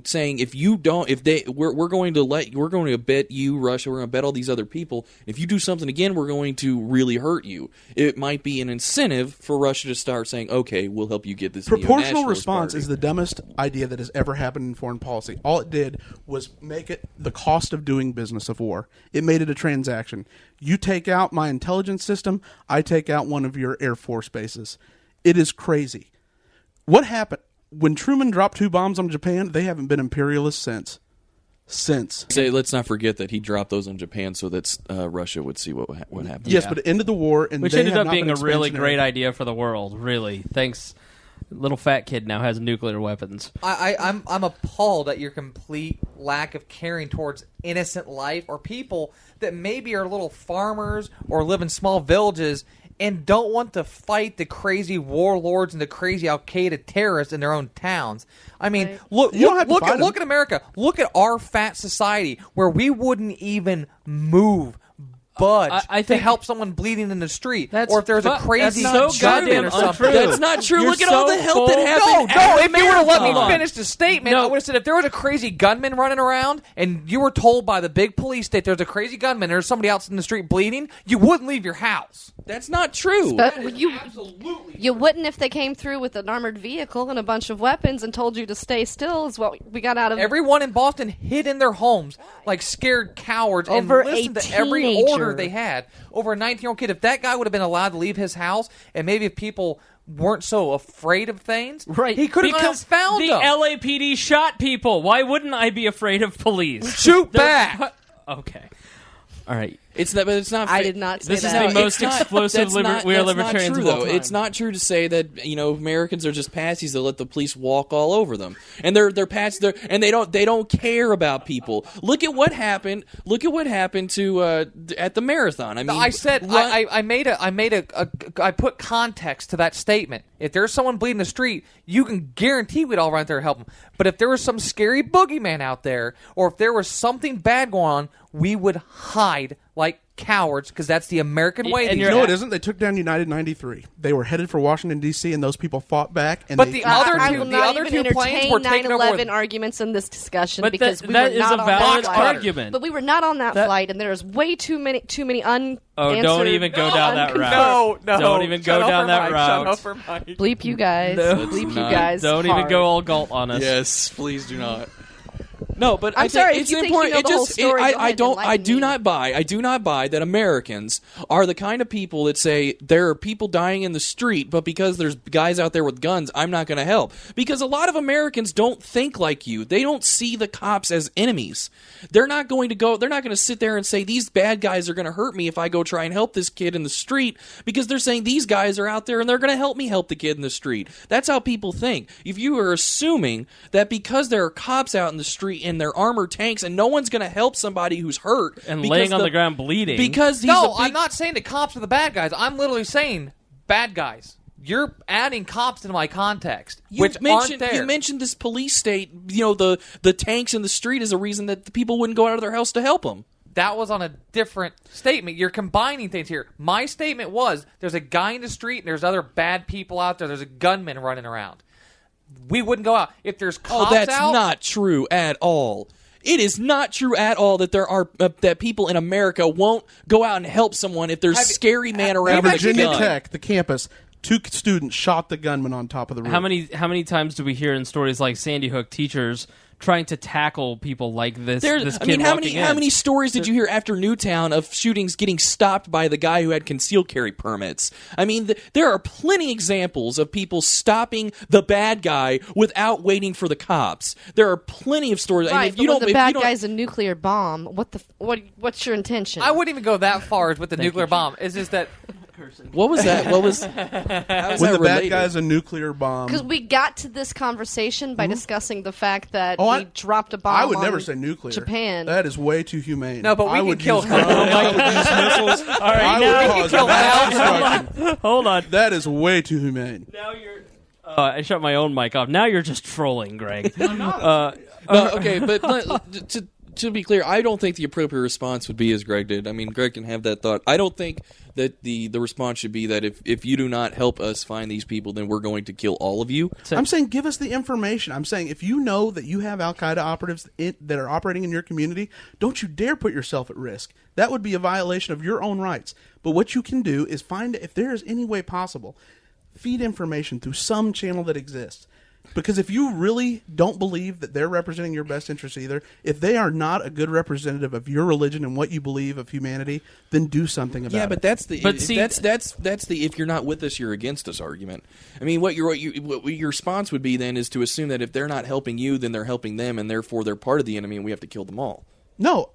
saying if you don't, we're going to bet you, Russia, we're going to bet all these other people. If you do something again, we're going to really hurt you. It might be an incentive for Russia to start saying, okay, we'll help you get this. Proportional response is the dumbest idea that has ever happened in foreign policy. All it did was make it the cost of doing business of war. It made it a transaction. You take out my intelligence system, I take out one of your Air Force bases. It is crazy. What happened? When Truman dropped 2 bombs on Japan, they haven't been imperialists since. Let's not forget that he dropped those on Japan so that Russia would see what happened. Yes, but it ended the war, and which they ended have up not being been a really expansionary. great idea for the world. Really, thanks. Little fat kid now has nuclear weapons. I'm appalled at your complete lack of caring towards innocent life or people that maybe are little farmers or live in small villages and don't want to fight the crazy warlords and the crazy Al-Qaeda terrorists in their own towns. I mean, Right. look at at America. Look at our fat society where we wouldn't even move. Budge I to think help someone bleeding in the street, That's or if there's a fu- crazy that's so gunman goddamn or something. untrue. That's not true. You're Look at all so the help full- that happened. No, if you would have let me Hold on. finish the statement, No. I would have said if there was a crazy gunman running around and you were told by the big police state there's a crazy gunman and there's somebody else in the street bleeding, you wouldn't leave your house. That's not true. But you wouldn't if they came through with an armored vehicle and a bunch of weapons and told you to stay still. Is what we got out of Everyone in Boston hid in their homes like scared cowards Over and listened a to every teenager. order they had. Over a 19-year-old kid. If that guy would have been allowed to leave his house, and maybe if people weren't so afraid of things, Right. he could have because found the them. LAPD shot people. Why wouldn't I be afraid of police? Shoot They're back. Okay. All right. It's not. But it's not. I did not say This is that. the most It's not- explosive that's we are not libertarians true, of all though. time. It's not true to say that Americans are just patsies that let the police walk all over them, and they're patsies, and they don't care about people. Look at what happened. Look at what happened to at the marathon. I mean, I said I put context to that statement. If there's someone bleeding in the street, you can guarantee we'd all run out there and help them. But if there was some scary boogeyman out there, or if there was something bad going on, we would hide like cowards because that's the American way. And these you're- No, days. it isn't. They took down United 93. They were headed for Washington, D.C., and those people fought back. And But they the other I two- will the not other even two planes entertain were taken over 9/11 with- arguments in this discussion But because that we is were not a on valid that flight. argument. But we were not on that That- flight, and there's way too many unanswered. Oh, don't even go down that route. No, Don't even go Shut down up that for Mike. route. Shut up for Mike. Bleep you guys. No. Bleep you not. guys. Don't even hard. go all Galt on us. yes, please do not. No, but I'm I sorry, think if it's you think important. you know It the whole just, story, go I ahead and don't. I enlighten do me. not buy. I do not buy that Americans are the kind of people that say there are people dying in the street, but because there's guys out there with guns, I'm not going to help. Because a lot of Americans don't think like you. They don't see the cops as enemies. They're not going to go. They're not going to sit there and say these bad guys are going to hurt me if I go try and help this kid in the street. Because they're saying these guys are out there and they're going to help me help the kid in the street. That's how people think. If you are assuming that because there are cops out in the street in their armored tanks and no one's going to help somebody who's hurt And because laying on the ground bleeding. because he's No, a big, I'm not saying the cops are the bad guys. I'm literally saying bad guys. You're adding cops into my context, which aren't there. You mentioned this police state. The tanks in the street is a reason that the people wouldn't go out of their house to help them. That was on a different statement. You're combining things here. My statement was there's a guy in the street and there's other bad people out there. There's a gunman running around. We wouldn't go out. If there's cops That's out, not true at all. It is not true at all that there are that people in America won't go out and help someone if there's a scary man around with a Virginia gun. Tech, the campus, 2 students shot the gunman on top of the roof. How many times do we hear in stories like Sandy Hook teachers trying to tackle people like this? This kid how walking many in? stories did you hear after Newtown of shootings getting stopped by the guy who had concealed carry permits? I mean, there are plenty examples of people stopping the bad guy without waiting for the cops. There are plenty of stories. Right, and if but you when don't, the if bad you don't, guy's a nuclear bomb, what's your intention? I wouldn't even go that far as with the Thank nuclear you. bomb. It's just that cursing. What was that? How was When that the bad related? guy's a nuclear bomb. Because we got to this conversation by discussing the fact that Oh, we dropped a bomb I would on never say nuclear. Japan. That is way too humane. No, but we I can would kill use drones. I would use missiles. All right, I now would cause mass destruction. hold on. That is way too humane. Now you're. I shut my own mic off. Now you're just trolling, Greg. No, okay, but to be clear, I don't think the appropriate response would be as Greg did. I mean, Greg can have that thought. I don't think that the response should be that if you do not help us find these people, then we're going to kill all of you. I'm saying give us the information. I'm saying if you know that you have Al-Qaeda operatives that are operating in your community, don't you dare put yourself at risk. That would be a violation of your own rights. But what you can do is find, if there is any way possible, feed information through some channel that exists. Because if you really don't believe that they're representing your best interests either, if they are not a good representative of your religion and what you believe of humanity, then do something about it. Yeah, but that's the see, that's the if you're not with us, you're against us argument. I mean, what your response would be then is to assume that if they're not helping you, then they're helping them, and therefore they're part of the enemy, and we have to kill them all. No,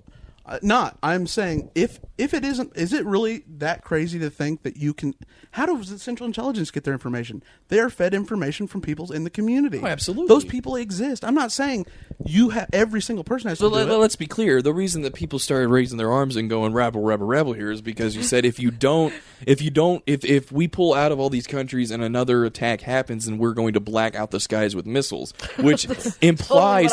not. I'm saying if it isn't, is it really that crazy to think that you can? How does the Central Intelligence get their information? They are fed information from people in the community. Oh, absolutely. Those people exist. I'm not saying you have every single person has to do it. Let's be clear. The reason that people started raising their arms and going rabble, rabble, rabble here is because you said if we pull out of all these countries and another attack happens, then we're going to black out the skies with missiles, which implies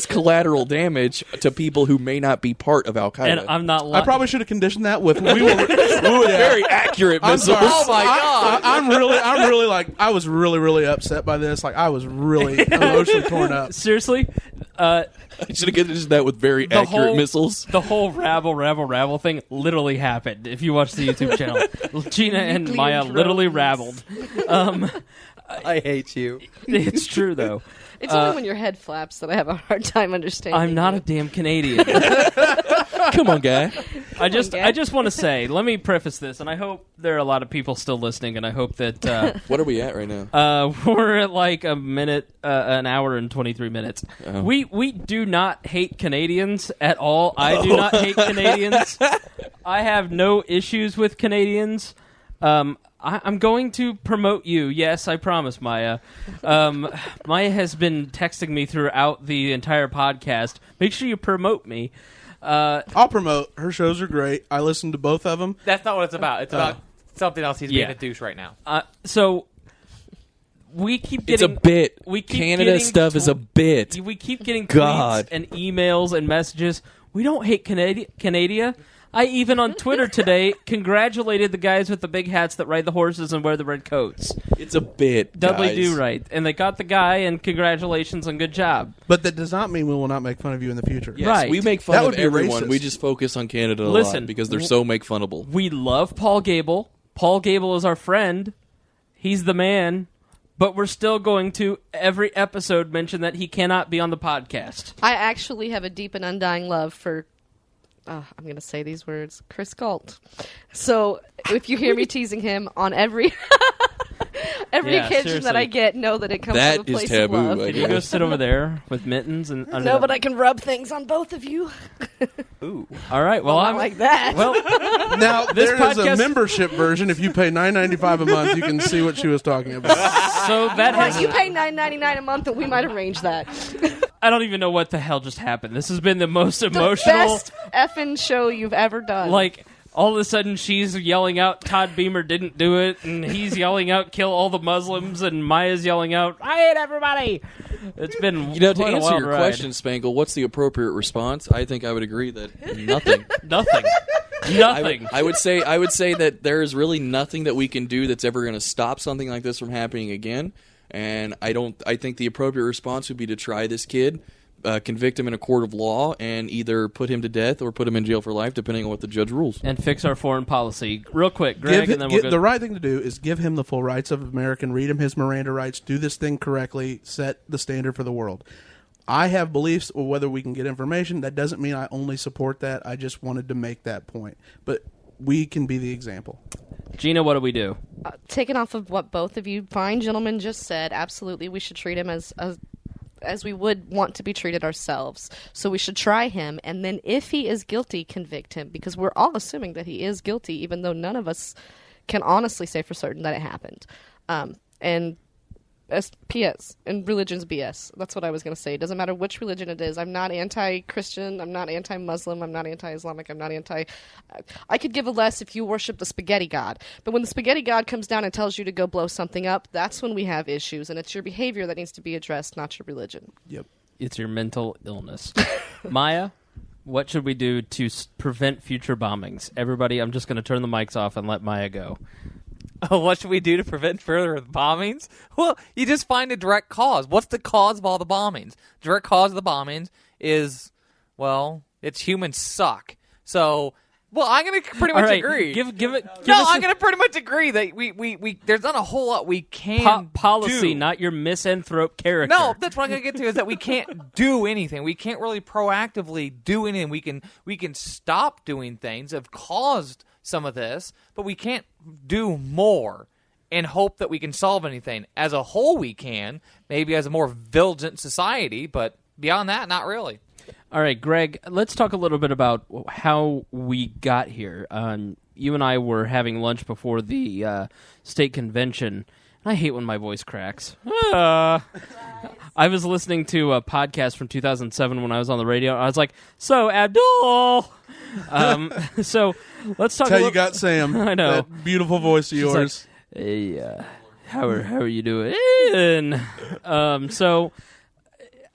collateral damage to people who may not be part of Al Qaeda. And I'm not. I probably should have conditioned that with we were very accurate I'm missiles. sorry. Oh my God. I'm really like I was really upset by this. Like I was really emotionally torn up. Seriously, I should have conditioned that with very accurate missiles. The whole rabble thing literally happened. If you watch the YouTube channel, Gena and Nuclear Miah drones. literally rabbled. I hate you. It's true though. It's only when your head flaps that I have a hard time understanding. I'm not you. a damn Canadian. Come on, guy. I just want to say, let me preface this, and I hope there are a lot of people still listening, and I hope that What are we at right now? we're at like an hour and 23 minutes. Oh. We do not hate Canadians at all. I do not hate Canadians. I have no issues with Canadians. I'm going to promote you. Yes, I promise, Miah. Miah has been texting me throughout the entire podcast. Make sure you promote me. I'll promote. Her shows are great. I listened to both of them. That's not what it's about. It's about something else. He's being Yeah. a douche right now. So we keep It's getting a bit. We keep Canada getting stuff is a bit. We keep getting God. tweets and emails and messages. We don't hate Canada. I even on Twitter today congratulated the guys with the big hats that ride the horses and wear the red coats. It's a bit. Doubly guys. do right. And they got the guy, and congratulations and good job. But that does not mean we will not make fun of you in the future. Yes, Right. we make fun That of would be everyone. racist. We just focus on Canada a Listen, lot because they're so make funnable. We love Paul Gable. Paul Gable is our friend. He's the man. But we're still going to, every episode, mention that he cannot be on the podcast. I actually have a deep and undying love for. I'm going to say these words. Chris Galt. So if you hear me teasing him on every Yeah, occasion that I get, know that it comes That from a place is taboo, of love. I Can you go sit over there with mittens and under No, the- but I can rub things on both of you. Ooh. All right. Well, Not I'm like that. Well, Now This there is a podcast- membership version. If you pay $9.95 a month, you can see what she was talking about. so that Well, has. you pay $9.99 a month, and we might arrange that. I don't even know what the hell just happened. This has been the most The emotional. best effing show you've ever done. Like, all of a sudden, she's yelling out, Todd Beamer didn't do it, and he's yelling out, kill all the Muslims, and Maya's yelling out, I hate everybody. It's been To quite a answer wild your ride. question, Spangle, what's the appropriate response? I think I would agree that nothing. Nothing. I Nothing. would say that there is really nothing that we can do that's ever going to stop something like this from happening again. And I think the appropriate response would be to try this kid, convict him in a court of law, and either put him to death or put him in jail for life, depending on what the judge rules. And fix our foreign policy. Real quick, Greg, and then we'll go. The right thing to do is give him the full rights of American, read him his Miranda rights, do this thing correctly, set the standard for the world. I have beliefs of whether we can get information. That doesn't mean I only support that. I just wanted to make that point. But we can be the example. Gena, what do we do? taken off of what both of you fine gentlemen just said, absolutely we should treat him as a as we would want to be treated ourselves. So we should try him, and then if he is guilty, convict him, because we're all assuming that he is guilty, even though none of us can honestly say for certain that it happened. And PS, and religion's BS. That's what I was going to say. It doesn't matter which religion it is. I'm not anti-Christian. I'm not anti-Muslim. I'm not anti-Islamic. I'm not anti... I could give a less if you worship the spaghetti god. But when the spaghetti god comes down and tells you to go blow something up, that's when we have issues. And it's your behavior that needs to be addressed, not your religion. Yep. It's your mental illness. Miah, what should we do to prevent future bombings? Everybody, I'm just going to turn the mics off and let Miah go. Oh, what should we do to prevent further bombings? Well, you just find a direct cause. What's the cause of all the bombings? Direct cause of the bombings is, well, it's humans suck. So, well, I'm going to pretty much agree. I'm going to pretty much agree that we there's not a whole lot we can policy, do. not your misanthrope character. No, that's what I'm going to get to, is that we can't do anything. We can't really proactively do anything. We can stop doing things that have caused some of this, but we can't do more and hope that we can solve anything. As a whole, we can, maybe as a more vigilant society, but beyond that, not really. All right, Greg, let's talk a little bit about how we got here. You and I were having lunch before the state convention. I hate when my voice cracks. I was listening to a podcast from 2007 when I was on the radio. I was like, so, Abdul... so let's talk. That's how you got Sam. I know, that beautiful voice of yours. Like, hey, how are you doing? So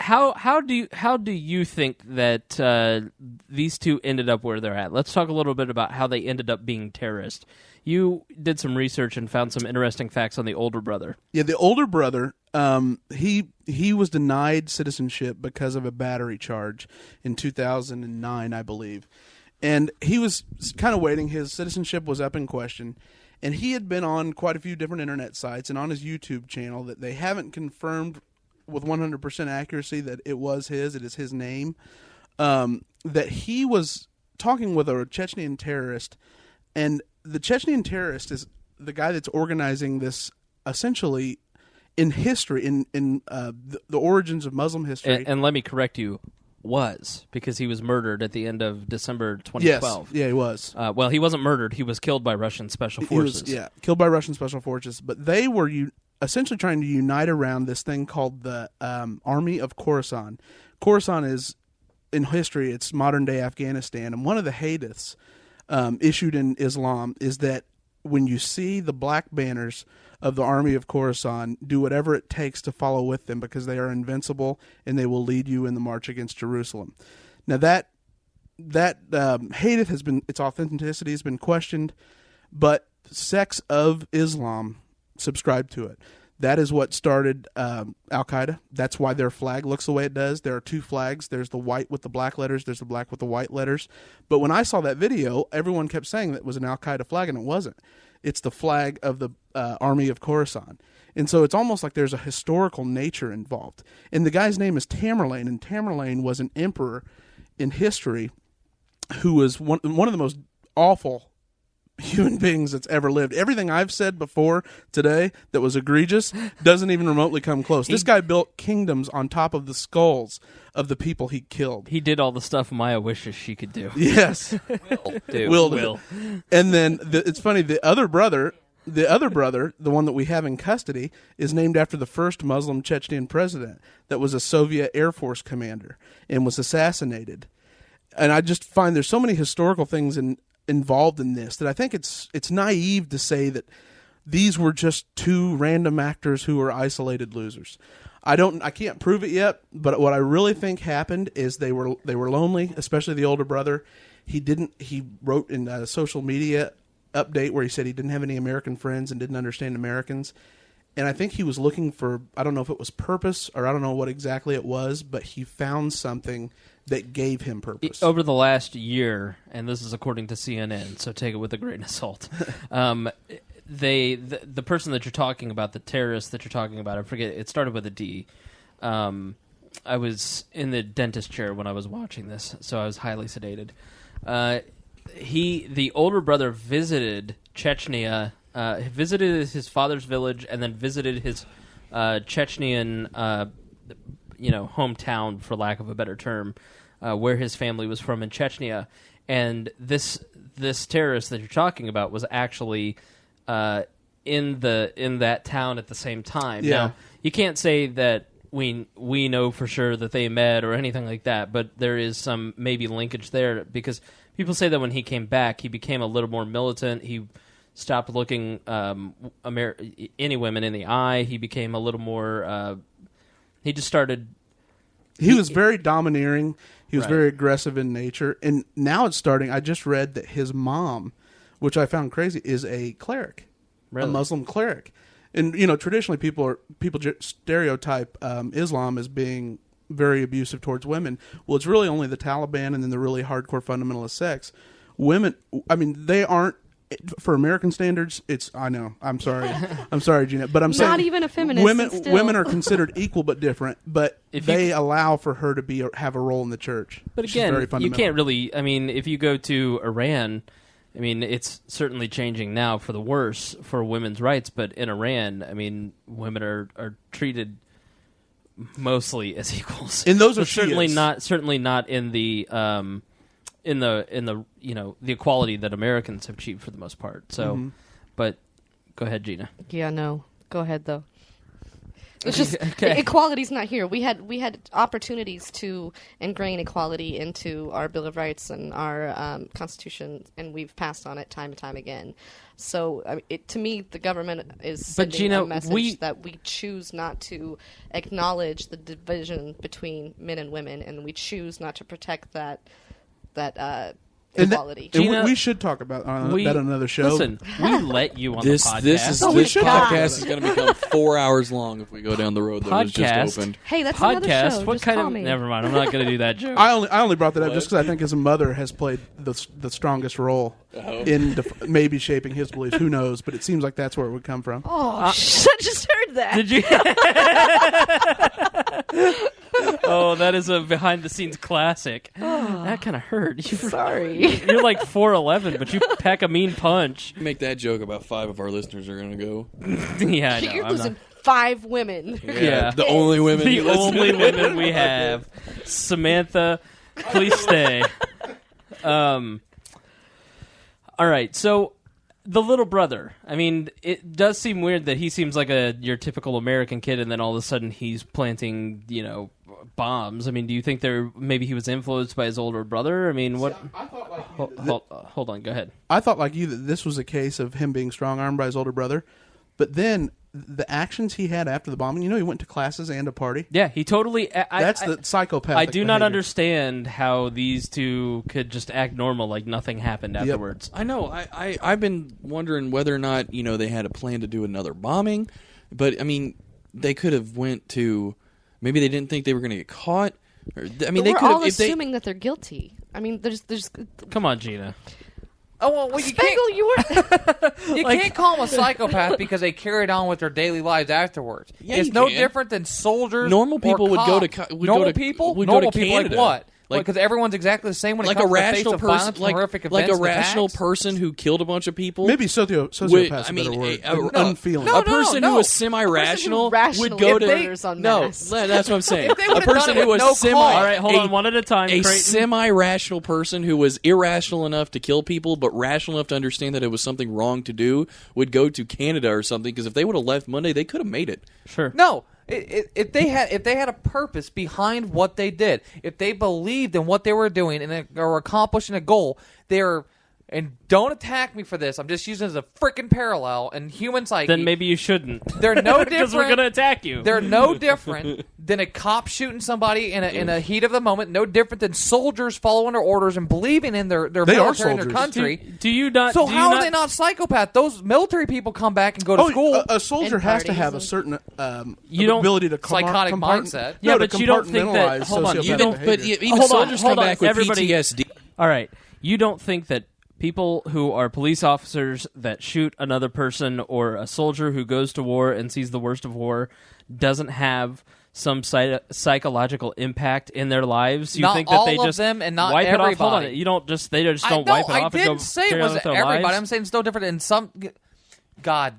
how do you think that these two ended up where they're at? Let's talk a little bit about how they ended up being terrorists. You did some research and found some interesting facts on the older brother. Yeah, the older brother, he was denied citizenship because of a battery charge in 2009, I believe. And he was kind of waiting. His citizenship was up in question. And he had been on quite a few different internet sites and on his YouTube channel that they haven't confirmed with 100% accuracy that it was his, it is his name, that he was talking with a Chechnyan terrorist. And the Chechnyan terrorist is the guy that's organizing this essentially in history, in the origins of Muslim history. And let me correct you, because he was murdered at the end of December 2012. Yes, yeah, he was. Well, he wasn't murdered. He was killed by Russian special forces. Killed by Russian special forces. But they were essentially trying to unite around this thing called the Army of Khorasan. Khorasan is, in history, it's modern-day Afghanistan. And one of the hadiths issued in Islam is that when you see the black banners of the Army of Khorasan, do whatever it takes to follow with them, because they are invincible and they will lead you in the march against Jerusalem. Now that hadith has been, its authenticity has been questioned, but sects of Islam subscribe to it. That is what started Al-Qaeda. That's why their flag looks the way it does. There are two flags. There's the white with the black letters. There's the black with the white letters. But when I saw that video, everyone kept saying that it was an Al-Qaeda flag, and it wasn't. It's the flag of the Army of Khorasan. And so it's almost like there's a historical nature involved. And the guy's name is Tamerlane, and Tamerlane was an emperor in history who was one of the most awful human beings that's ever lived. Everything I've said before today that was egregious doesn't even remotely come close. This guy built kingdoms on top of the skulls of the people he killed. He did all the stuff Miah wishes she could do. Yes. Will. And then it's funny, the other brother, the one that we have in custody, is named after the first Muslim Chechen president that was a Soviet Air Force commander and was assassinated. And I just find there's so many historical things involved in this that I think it's naive to say that these were just two random actors who were isolated losers. I can't prove it yet, but what I really think happened is they were lonely, especially the older brother. He wrote in a social media update where he said he didn't have any American friends and didn't understand Americans. And I think he was looking for, I don't know if it was purpose or I don't know what exactly it was, but he found something that gave him purpose. Over the last year, and this is according to CNN, so take it with a grain of salt, the person that you're talking about, the terrorist that you're talking about, I forget, it started with a D. I was in the dentist chair when I was watching this, so I was highly sedated. The older brother visited Chechnya, visited his father's village, and then visited his Chechnyan hometown, for lack of a better term, where his family was from in Chechnya, and this terrorist that you're talking about was actually in that town at the same time. Yeah. Now, you can't say that we know for sure that they met or anything like that, but there is some maybe linkage there, because people say that when he came back, he became a little more militant. He stopped looking any women in the eye. He became a little more. He just started. He was very domineering. He was Right. very aggressive in nature, and now it's starting. I just read that his mom, which I found crazy, is a cleric, Really? a Muslim cleric. And traditionally people stereotype Islam as being very abusive towards women. Well, it's really only the Taliban and then the really hardcore fundamentalist sects. Women, I mean, they aren't, for American standards. I know. I'm sorry, Gina, but I'm saying Not even a feminist. Women are considered equal but different. But they allow for her to have a role in the church. But again, you can't really. I mean, if you go to Iran, I mean, it's certainly changing now for the worse for women's rights. But in Iran, I mean, women are treated mostly as equals. And those are certainly Shias. not in the the equality that Americans have achieved for the most part. So, but go ahead, Gina. Yeah, no. Go ahead, though. It's just equality's not here. We had opportunities to ingrain equality into our Bill of Rights and our Constitution, and we've passed on it time and time again. So, to me, the government is sending a message that we choose not to acknowledge the division between men and women, and we choose not to protect that equality. We should talk about that on another show. Listen, we let you on the podcast. This podcast is going to become 4 hours long if we go down the road that was just opened. Hey, that's podcast. another show. What just kind call of? me. Never mind. I'm not going to do that joke. I only brought that up just because I think his mother has played the strongest role in maybe shaping his beliefs. Who knows? But it seems like that's where it would come from. Oh, I just heard that. Did you? Oh, that is a behind-the-scenes classic. That kind of hurt. Sorry. You're like 4'11", but you pack a mean punch. Make that joke about 5 of our listeners are going to go. Yeah, I know. You're losing 5 women. Yeah. The only women. The only women we have. Samantha, please stay. All right, so the little brother. I mean, it does seem weird that he seems like your typical American kid, and then all of a sudden he's planting, bombs. I mean, do you think maybe he was influenced by his older brother? I mean, what? I thought like hold on, go ahead. I thought like you that this was a case of him being strong-armed by his older brother, but then the actions he had after the bombing. He went to classes and a party. Yeah, he totally. That's the psychopathic. I do not behavior. understand how these two could just act normal, like nothing happened afterwards. I know. I've been wondering whether or not they had a plan to do another bombing, but I mean, they could have went to. Maybe they didn't think they were going to get caught. Or, I mean, But they we're could all have. assuming that they're guilty. I mean, there's. Come on, Gina. Oh well, you Spengel, you were. can't call them a psychopath because they carried on with their daily lives afterwards. Yeah, it's you no can. different than soldiers. Normal people or would go to cops. would normal go to people. would normal go to people Canada. like what? Like Because everyone's exactly the same when it like comes a to the face rational of person, violence, horrific like events a and rational attacks. person who killed a bunch of people. Maybe sociopath's a better word. Unfeeling. A person who was semi-rational would go to murders on mass. that's what I'm saying. If they A would've done person it who with was no cause. All right, hold on, one at a time. A Creighton. semi-rational person who was irrational enough to kill people, but rational enough to understand that it was something wrong to do, would go to Canada or something. Because if they would have left Monday, they could have made it. Sure. No, if they had a purpose behind what they did, if they believed in what they were doing and or accomplishing a goal, and don't attack me for this. I'm just using it as a freaking parallel in human psyche. Then maybe you shouldn't. They're no different because we're going to attack you. They're no different than a cop shooting somebody in a heat of the moment. No different than soldiers following their orders and believing in their military and their country. Do you not? So do how you are they not psychopath? Those military people come back and go to school. A soldier And has to parties have a and- certain You don't- ability to psychotic mindset. Yeah, to but you don't think that- compartmentalize hold on, sociopathic you don't- But behavior. even Hold on, soldiers hold come on, back with everybody. PTSD. All right. You don't think that people who are police officers that shoot another person or a soldier who goes to war and sees the worst of war doesn't have some psychological impact in their lives? You Not think that all they of just them and not wipe it off? Hold on. everybody. You don't just they just don't wipe it off I and didn't go say it carry on was with their everybody. lives? I'm saying it's no different in some. God,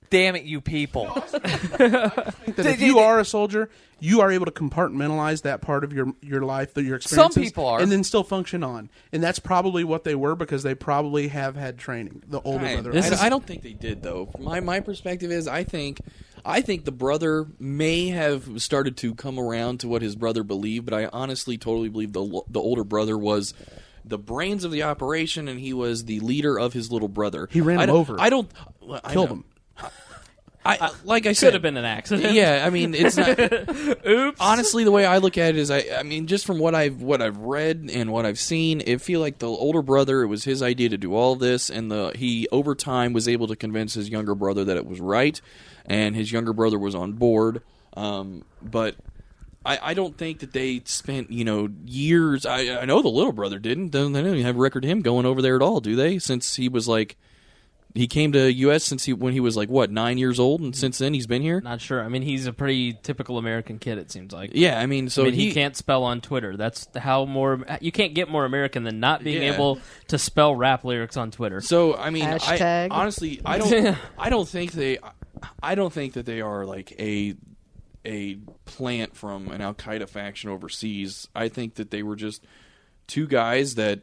damn it, you people. That if you are a soldier, you are able to compartmentalize that part of your life, your experiences. Some people are. And then still function on. And that's probably what they were because they probably have had training. The older brother. I don't think they did, though. My perspective is I think the brother may have started to come around to what his brother believed, but I honestly totally believe the older brother was the brains of the operation, and he was the leader of his little brother. He ran him over. Killed him. Like I said, could have been an accident. Yeah, I mean, it's not. Oops. Honestly, the way I look at it is, I mean, just from what I've read and what I've seen, it feel like the older brother, it was his idea to do all this, and he over time was able to convince his younger brother that it was right, and his younger brother was on board. But I don't think that they spent years. I know the little brother didn't. They don't even have a record of him going over there at all, do they? Since he was like. He came to U.S. when he was 9 years old, and since then he's been here. Not sure. I mean, he's a pretty typical American kid. It seems like. Yeah, I mean, he can't spell on Twitter. That's how you can't get more American than not being able to spell rap lyrics on Twitter. So I mean, Hashtag. Honestly, I don't think that they are like a plant from an Al Qaeda faction overseas. I think that they were just two guys that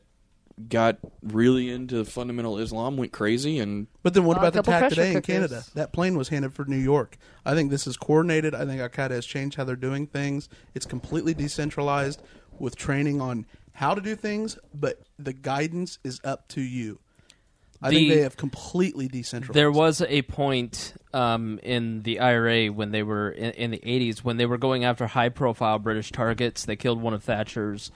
got really into fundamental Islam, went crazy, and... But then what about the couple attack pressure today in cookers. Canada? That plane was headed for New York. I think this is coordinated. I think Al-Qaeda has changed how they're doing things. It's completely decentralized with training on how to do things, but the guidance is up to you. I think they have completely decentralized. There was a point in the IRA when they were in the 80s when they were going after high-profile British targets. They killed one of Thatcher's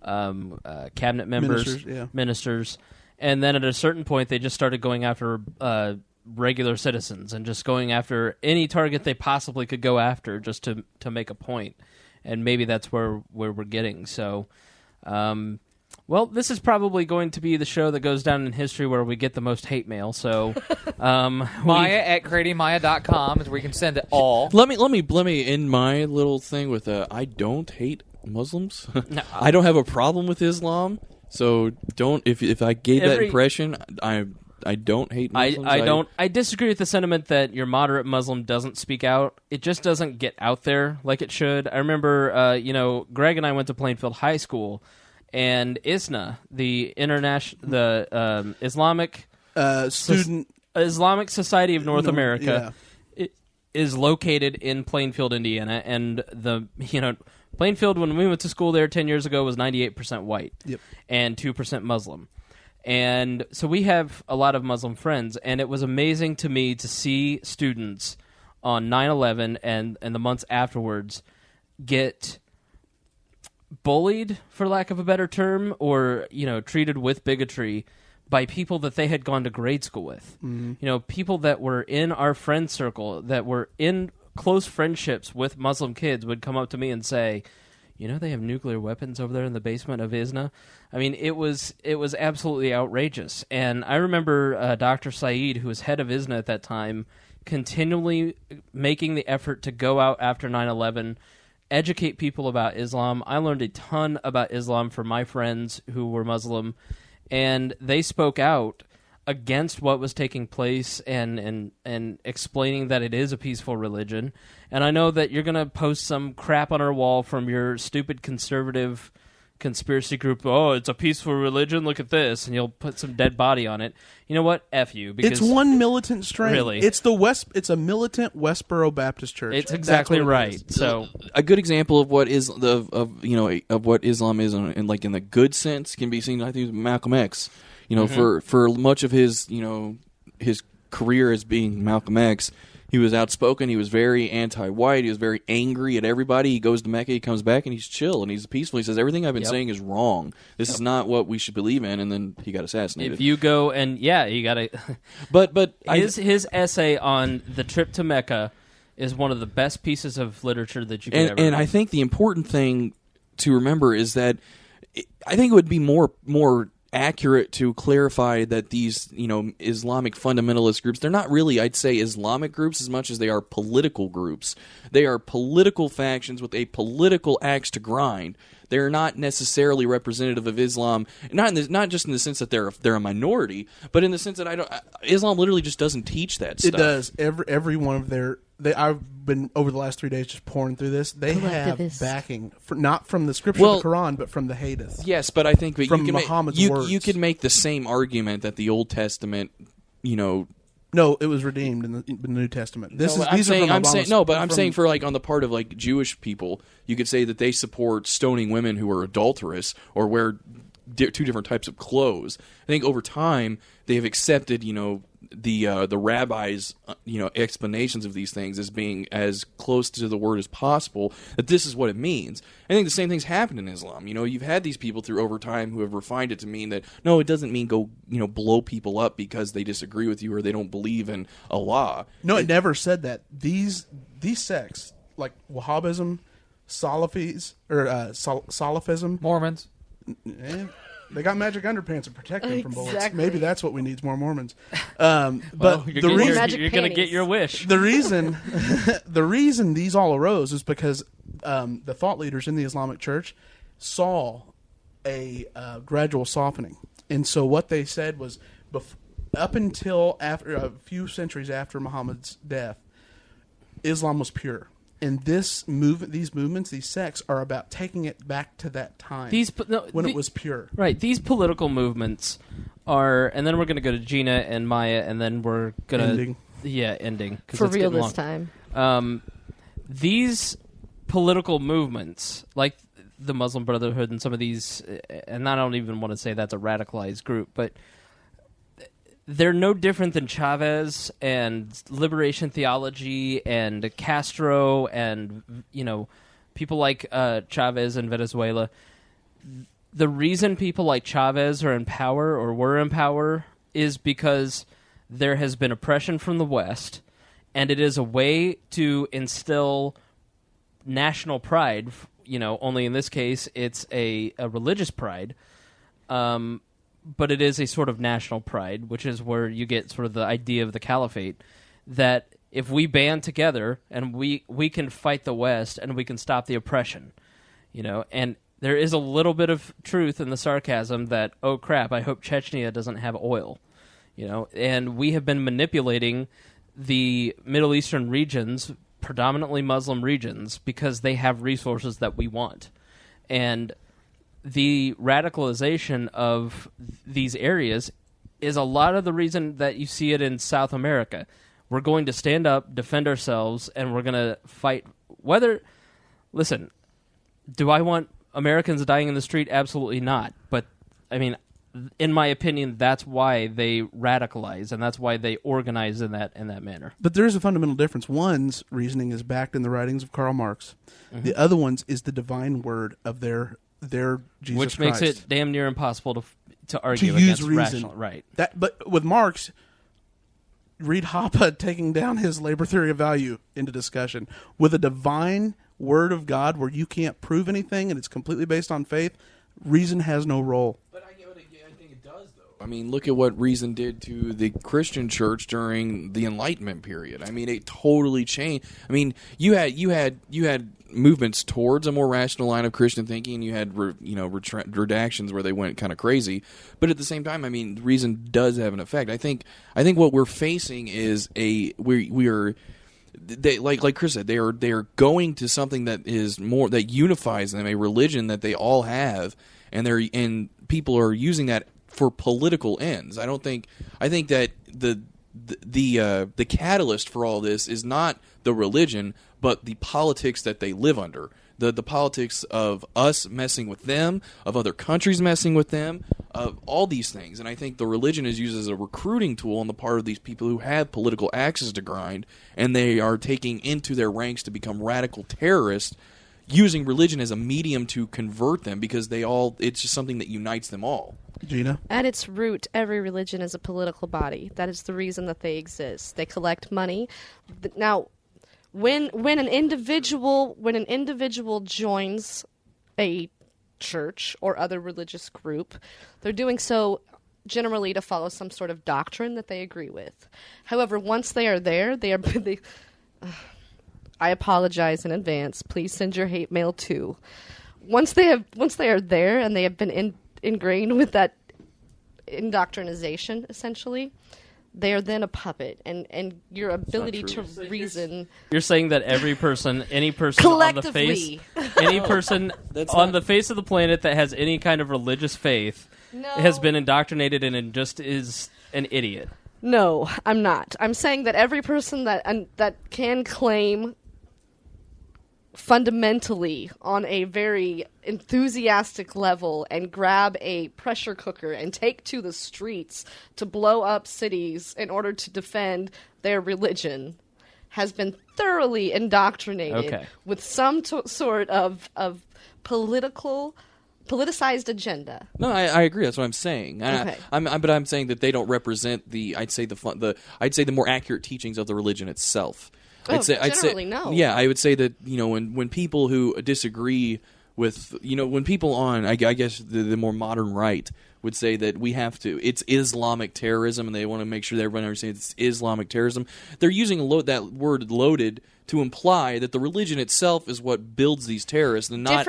cabinet members, ministers, and then at a certain point they just started going after regular citizens and just going after any target they possibly could go after just to make a point. And maybe that's where we're getting. So, well, this is probably going to be the show that goes down in history where we get the most hate mail. So, Miah at CreightonMiah.com is where you can send it all. Let me end my little thing with I don't hate Muslims. No. I don't have a problem with Islam. So don't if I gave that impression, I don't hate Muslims. I disagree with the sentiment that your moderate Muslim doesn't speak out. It just doesn't get out there like it should. I remember, Greg and I went to Plainfield High School, and ISNA, the Islamic Islamic Society of North America, is located in Plainfield, Indiana, and Plainfield, when we went to school there 10 years ago, was 98% white and 2% Muslim. And so we have a lot of Muslim friends, and it was amazing to me to see students on 9/11 and the months afterwards get bullied, for lack of a better term, or treated with bigotry by people that they had gone to grade school with. Mm-hmm. People that were in our friend circle, that were in close friendships with Muslim kids, would come up to me and say, they have nuclear weapons over there in the basement of ISNA. I mean, it was absolutely outrageous. And I remember Dr. Saeed, who was head of ISNA at that time, continually making the effort to go out after 9/11, educate people about Islam. I learned a ton about Islam from my friends who were Muslim, and they spoke out against what was taking place and explaining that it is a peaceful religion. And I know that you're going to post some crap on our wall from your stupid conservative conspiracy group. Oh, it's a peaceful religion. Look at this. And you'll put some dead body on it. You know what? F you. Because it's one militant strain. Really. It's a militant Westboro Baptist Church. It's exactly right. So a good example of what is of what Islam is in the good sense can be seen, I think, with Malcolm X. For much of his his career as being Malcolm X, he was outspoken. He was very anti-white. He was very angry at everybody. He goes to Mecca. He comes back, and he's chill, and he's peaceful. He says, everything I've been saying is wrong. This is not what we should believe in, and then he got assassinated. If you go and, you got to... But his essay on the trip to Mecca is one of the best pieces of literature that you could ever read. And I think the important thing to remember is that I think it would be more accurate to clarify that these, Islamic fundamentalist groups, they're not really, I'd say, Islamic groups as much as they are political groups. They are political factions with a political axe to grind. they're not necessarily representative of Islam. Not just in the sense that they're a minority, but in the sense that Islam literally just doesn't teach that stuff. It does. Every one of I've been over the last 3 days just pouring through this. They have backing, not from the scripture of the Quran, but from the Hadith. Yes, but I think that from Muhammad's words. You could make the same argument that the Old Testament, No, it was redeemed in the New Testament. I'm saying for on the part of Jewish people, you could say that they support stoning women who are adulterous or wear two different types of clothes. I think over time they have accepted, the rabbis, explanations of these things as being as close to the word as possible, that this is what it means. I think the same thing's happened in Islam. You've had these people through over time who have refined it to mean that, no, it doesn't mean go, blow people up because they disagree with you or they don't believe in Allah. No, it never said that. These sects, like Wahhabism, Salafis, or Salafism. Mormons. They got magic underpants to protect them from bullets. Maybe that's what we need, more Mormons. You're going to get your wish. The reason these all arose is because the thought leaders in the Islamic Church saw a gradual softening. And so what they said was, up until after a few centuries after Muhammad's death, Islam was pure. And these movements, these sects, are about taking it back to that time when it was pure. Right. These political movements are, and then we're going to go to Gena and Miah, and then we're going to ending for real this time. These political movements, like the Muslim Brotherhood, and some of these, and I don't even want to say that's a radicalized group, but they're no different than Chavez and liberation theology and Castro and, people like Chavez in Venezuela. The reason people like Chavez are in power or were in power is because there has been oppression from the West, and it is a way to instill national pride, only in this case it's a religious pride, but it is a sort of national pride, which is where you get sort of the idea of the caliphate, that if we band together and we can fight the West and we can stop the oppression, and there is a little bit of truth in the sarcasm that, oh crap, I hope Chechnya doesn't have oil, and we have been manipulating the Middle Eastern regions, predominantly Muslim regions, because they have resources that we want. And the radicalization of these areas is a lot of the reason that you see it in South America. We're going to stand up, defend ourselves, and we're going to fight. Listen, do I want Americans dying in the street? Absolutely not. But, in my opinion, that's why they radicalize, and that's why they organize in that manner. But there is a fundamental difference. One's reasoning is backed in the writings of Karl Marx. Mm-hmm. The other one's is the divine word of their Jesus Which Christ. makes it damn near impossible to argue to against use reason. Rational, right? But with Marx, read Hoppe taking down his labor theory of value into discussion. With a divine word of God where you can't prove anything and it's completely based on faith, reason has no role. But I think it does, though. Look at what reason did to the Christian church during the Enlightenment period. It totally changed. You had movements towards a more rational line of Christian thinking. You had redactions where they went kind of crazy, but at the same time, reason does have an effect. I think what we're facing is like Chris said, they are going to something that is more, that unifies them, a religion that they all have, and people are using that for political ends. I think that the catalyst for all this is not the religion, but the politics that they live under. The politics of us messing with them, of other countries messing with them, of all these things. And I think the religion is used as a recruiting tool on the part of these people who have political axes to grind, and they are taking into their ranks to become radical terrorists, using religion as a medium to convert them, because it's just something that unites them all. Gena? At its root, every religion is a political body. That is the reason that they exist. They collect money. Now, when an individual joins a church or other religious group, they're doing so generally to follow some sort of doctrine that they agree with. However, once they are there, I apologize in advance. Please send your hate mail too. once they are there and they have been ingrained with that indoctrination, essentially, they are then a puppet, and your ability to reason. You're saying that every person, any person on the face, any person on the face of the planet that has any kind of religious faith has been indoctrinated and just is an idiot. No, I'm not. I'm saying that every person that can claim fundamentally on a very enthusiastic level and grab a pressure cooker and take to the streets to blow up cities in order to defend their religion has been thoroughly indoctrinated with some sort of politicized agenda. No, I agree. That's what I'm saying. Okay. But I'm saying that they don't represent the more accurate teachings of the religion itself. I'd say no. Yeah, I would say that when people who disagree with when people on I guess the more modern right would say that it's Islamic terrorism, and they want to make sure that everyone understands it's Islamic terrorism. They're using that word "loaded" to imply that the religion itself is what builds these terrorists, and not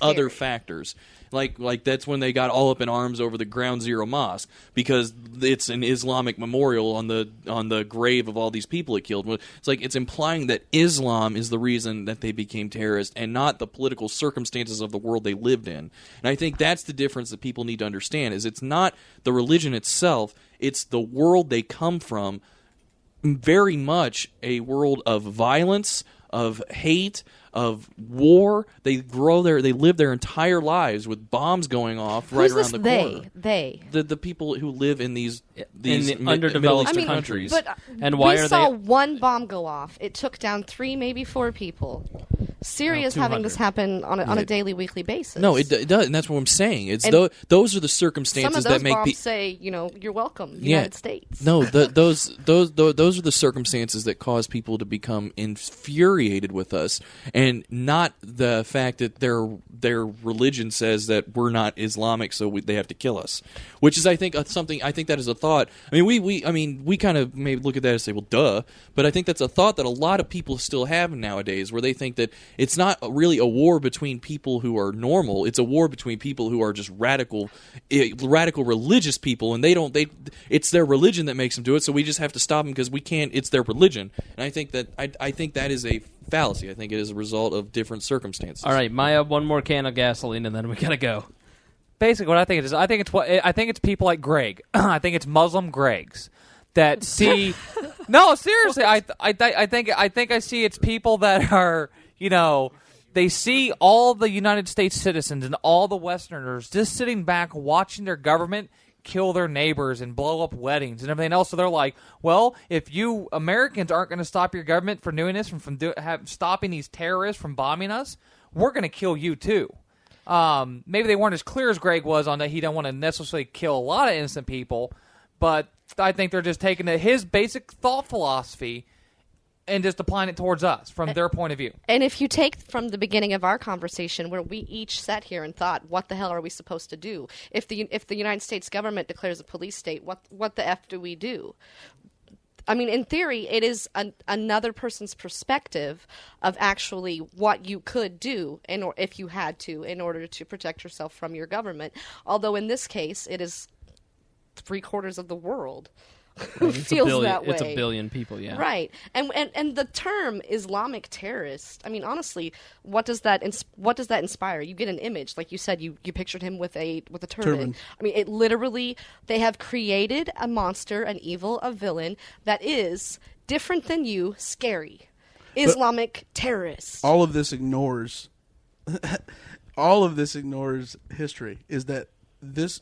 other factors. Like that's when they got all up in arms over the Ground Zero Mosque, because it's an Islamic memorial on the grave of all these people it killed. It's like it's implying that Islam is the reason that they became terrorists, and not the political circumstances of the world they lived in. And I think that's the difference that people need to understand: is it's not the religion itself; it's the world they come from. Very much a world of violence, of hate, of war. They live their entire lives with bombs going off right around the corner. The people who live in these underdeveloped countries. But and why we are saw they? one bomb go off. It took down 3, maybe 4 people. Syria is having this happen on a daily, weekly basis. No, it does, and that's what I'm saying. It's those are the circumstances that make bombs say, you're welcome, United States. No, those are the circumstances that cause people to become infuriated with us, and not the fact that their religion says that we're not Islamic, so they have to kill us. Which is, I think, something. I think that is a thought. I mean, we kind of maybe look at that and say, well, duh. But I think that's a thought that a lot of people still have nowadays, where they think that it's not really a war between people who are normal. It's a war between people who are just radical religious people, and it's their religion that makes them do it. So we just have to stop them because we can't. It's their religion, and I think that is a fallacy. I think it is a result of different circumstances. All right, Maya, one more can of gasoline, and then we gotta go. Basically, what I think it is, I think it's people like Greg. I think it's Muslim Gregs that see. No, seriously, I think I see it's people that are, they see all the United States citizens and all the Westerners just sitting back watching their government kill their neighbors and blow up weddings and everything else. So they're like, well, if you Americans aren't going to stop your government from doing this, from stopping these terrorists from bombing us, we're going to kill you too. Maybe they weren't as clear as Greg was on that he don't want to necessarily kill a lot of innocent people, but I think they're just taking his basic thought philosophy and just applying it towards us from their point of view. And if you take from the beginning of our conversation, where we each sat here and thought, what the hell are we supposed to do? If the United States government declares a police state, what the F do we do? I mean, in theory, it is another person's perspective of actually what you could do if you had to, in order to protect yourself from your government. Although in this case, it is 3/4 of the world who feels that way. It's a billion people, yeah. Right. And the term Islamic terrorist, I mean, honestly, what does that inspire? You get an image, like you said, you pictured him with a turban. I mean, it literally, they have created a monster, an evil, a villain that is different than you, scary. Islamic terrorist. All of this ignores history. Is that this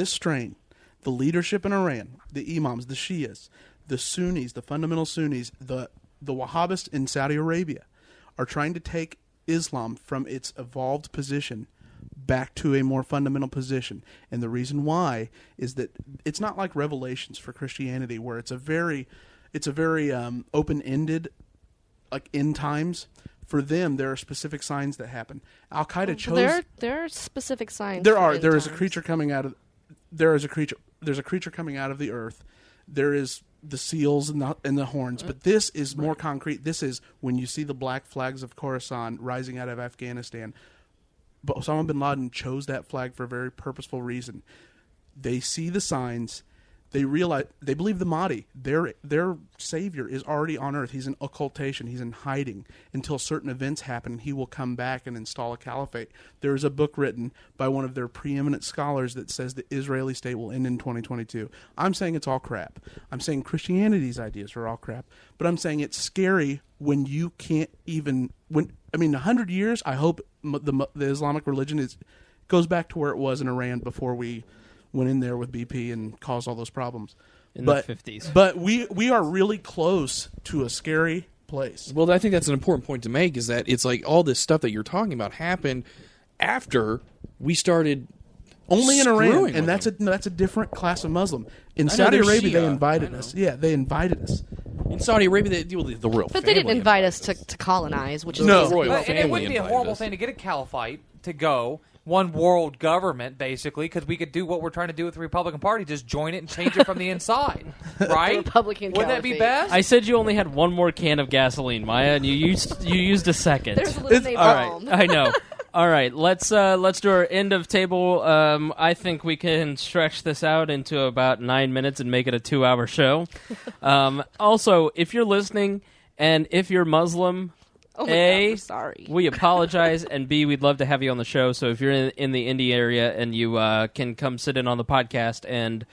strain, the leadership in Iran, the imams, the Shias, the Sunnis, the fundamental Sunnis, the Wahhabists in Saudi Arabia are trying to take Islam from its evolved position back to a more fundamental position. And the reason why is that it's not like Revelations for Christianity, where it's a very open-ended, like end times. For them, there are specific signs that happen. Al Qaeda chose. There are specific signs. There is a creature coming out of. There's a creature coming out of the earth. There is the seals and the horns, but this is more concrete. This is when you see the black flags of Khorasan rising out of Afghanistan. Osama bin Laden chose that flag for a very purposeful reason. They see the signs. They realize, they believe the Mahdi, their savior, is already on earth. He's in occultation. He's in hiding until certain events happen. He will come back and install a caliphate. There is a book written by one of their preeminent scholars that says the Israeli state will end in 2022. I'm saying it's all crap. I'm saying Christianity's ideas are all crap. But I'm saying it's scary when you can't even... 100 years, I hope the Islamic religion goes back to where it was in Iran before we went in there with BP and caused all those problems. In the 50s. But we are really close to a scary place. Well, I think that's an important point to make, is that it's like all this stuff that you're talking about happened after we started only in Iran, and that's that's a different class of Muslim. In Saudi Arabia, they invited us. Yeah, they invited us. In Saudi Arabia, they deal with the royal family. But they didn't invite us to colonize, which is No. basically Royal what And we it did. wouldn't be a horrible thing to get a caliphate to go. One world government, basically, because we could do what we're trying to do with the Republican Party, just join it and change it from the inside, right? Republican Wouldn't that be caliphate. best? I said you only had one more can of gasoline, Maya, and you used a second. There's a little All right, napalm. I know. All right, let's do our end of table. I think we can stretch this out into about 9 minutes and make it a 2-hour show. Also, if you're listening and if you're Muslim, Oh my A, God, we're sorry. we apologize, and B, we'd love to have you on the show. So if you're in the Indy area and you can come sit in on the podcast and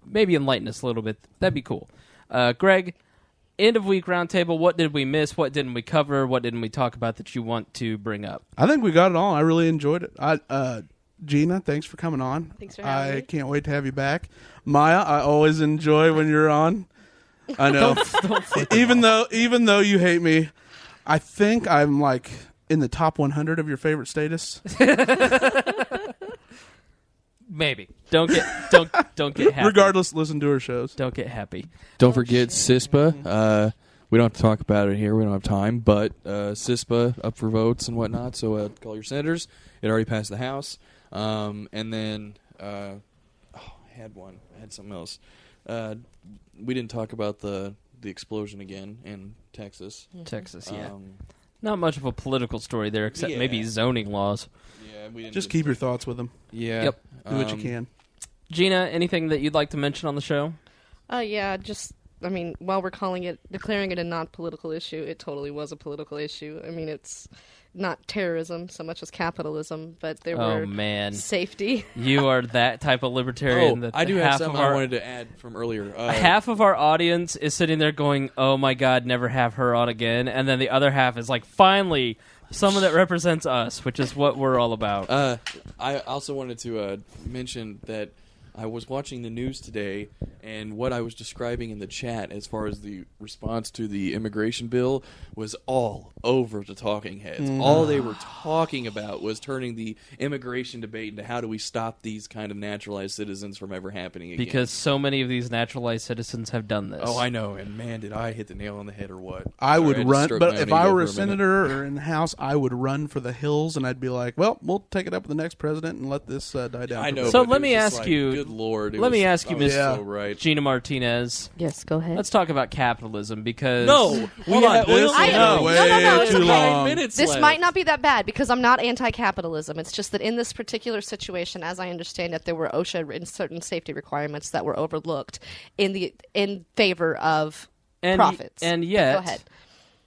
maybe enlighten us a little bit, that'd be cool. Greg, end of week roundtable, what did we miss? What didn't we cover? What didn't we talk about that you want to bring up? I think we got it all. I really enjoyed it. Gina, thanks for coming on. Thanks for having me. I can't wait to have you back. Maya, I always enjoy when you're on. I know. even though you hate me, I think I'm like in the top 100 of your favorite status. Maybe. Don't get happy. Regardless, listen to her shows. Don't get happy. Don't forget CISPA. We don't have to talk about it here. We don't have time. But CISPA up for votes and whatnot. So call your senators. It already passed the House. And then I had something else. We didn't talk about the explosion again in Texas. Texas, yeah. Not much of a political story there, except maybe zoning laws. Yeah, we didn't Just keep your thoughts with them. Yeah. Yep. Do what you can. Gina, anything that you'd like to mention on the show? Yeah, while we're declaring it a non-political issue, it totally was a political issue. I mean, it's not terrorism so much as capitalism, but there were safety. You are that type of libertarian. That I do have something I wanted to add from earlier. Half of our audience is sitting there going, "Oh my God, never have her on again," and then the other half is like, "Finally, someone that represents us," which is what we're all about. I also wanted to mention that I was watching the news today, and what I was describing in the chat as far as the response to the immigration bill was all over the talking heads. All they were talking about was turning the immigration debate into how do we stop these kind of naturalized citizens from ever happening again. Because so many of these naturalized citizens have done this. Oh, I know, and man, did I hit the nail on the head or what. I would had to run, stroke but my if own I ego were a for minute. senator or in the House, I would run for the hills, and I'd be like, well, we'll take it up with the next president and let this die down. I know. So but let it me was just ask like, you- Good Lord. let me ask you, I was Miss so right. Gena Martinez. Yes, go ahead. Let's talk about capitalism because No, Hold on, this I- is no, way no, it's too okay. long. Minutes This left. might not be that bad because I'm not anti-capitalism. It's just that in this particular situation, as I understand it, there were OSHA and certain safety requirements that were overlooked in favor of profits. And Go yet, ahead.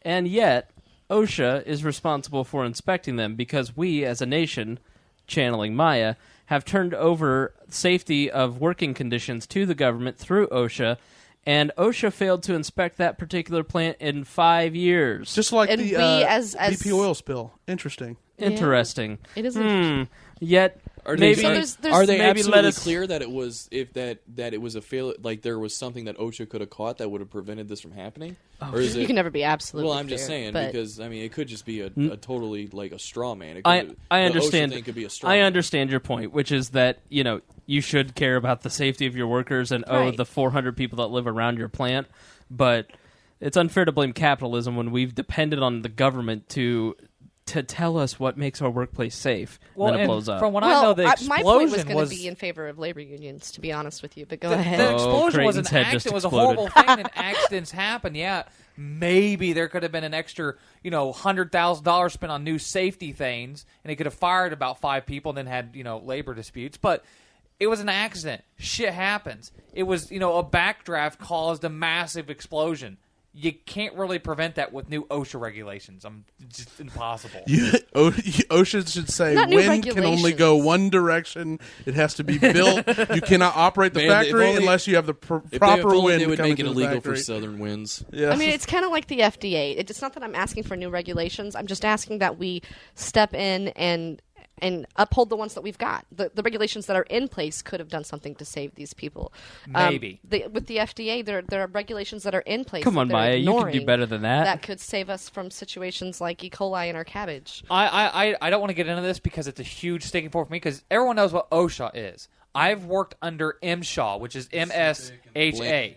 and yet, OSHA is responsible for inspecting them because we, as a nation, channeling Maya, have turned over safety of working conditions to the government through OSHA, and OSHA failed to inspect that particular plant in 5 years. Just like And the we as BP oil spill. Interesting. Interesting. It is interesting. Yet, Are maybe they, So are, there's are they maybe absolutely let us- clear that it was that it was a fail? Like there was something that OSHA could have caught that would have prevented this from happening, or is You it? can never be absolutely Well, I'm just clear, saying but because I mean it could just be a totally like a straw man. It I could, I the understand. OSHA thing could be a straw I man. understand your point, which is that you should care about the safety of your workers and Right. the 400 people that live around your plant, but it's unfair to blame capitalism when we've depended on the government to tell us what makes our workplace safe. Well, then it and blows up. from what I know, the explosion my point was going to be in favor of labor unions, to be honest with you. But go ahead. The explosion was an Creighton's head just accident. It was a exploded. horrible thing, and accidents happen. Yeah, maybe there could have been an extra, $100,000 spent on new safety things, and he could have fired about 5 people and then had, labor disputes. But it was an accident. Shit happens. It was, a backdraft caused a massive explosion. You can't really prevent that with new OSHA regulations. It's just impossible. OSHA should say Not new wind can only go one direction. It has to be built. You cannot operate the factory unless you have the proper wind. They would coming make it to the illegal factory. for southern winds. Yeah. I mean, it's kind of like the FDA. It's not that I'm asking for new regulations. I'm just asking that we step in and uphold the ones that we've got. The regulations that are in place could have done something to save these people. Maybe. With the FDA, there are regulations that are in place. Come on, that Maya, you can do ignoring better than that. That could save us from situations like E. coli in our cabbage. I don't want to get into this because it's a huge sticking point for me because everyone knows what OSHA is. I've worked under MSHA, which is MSHA.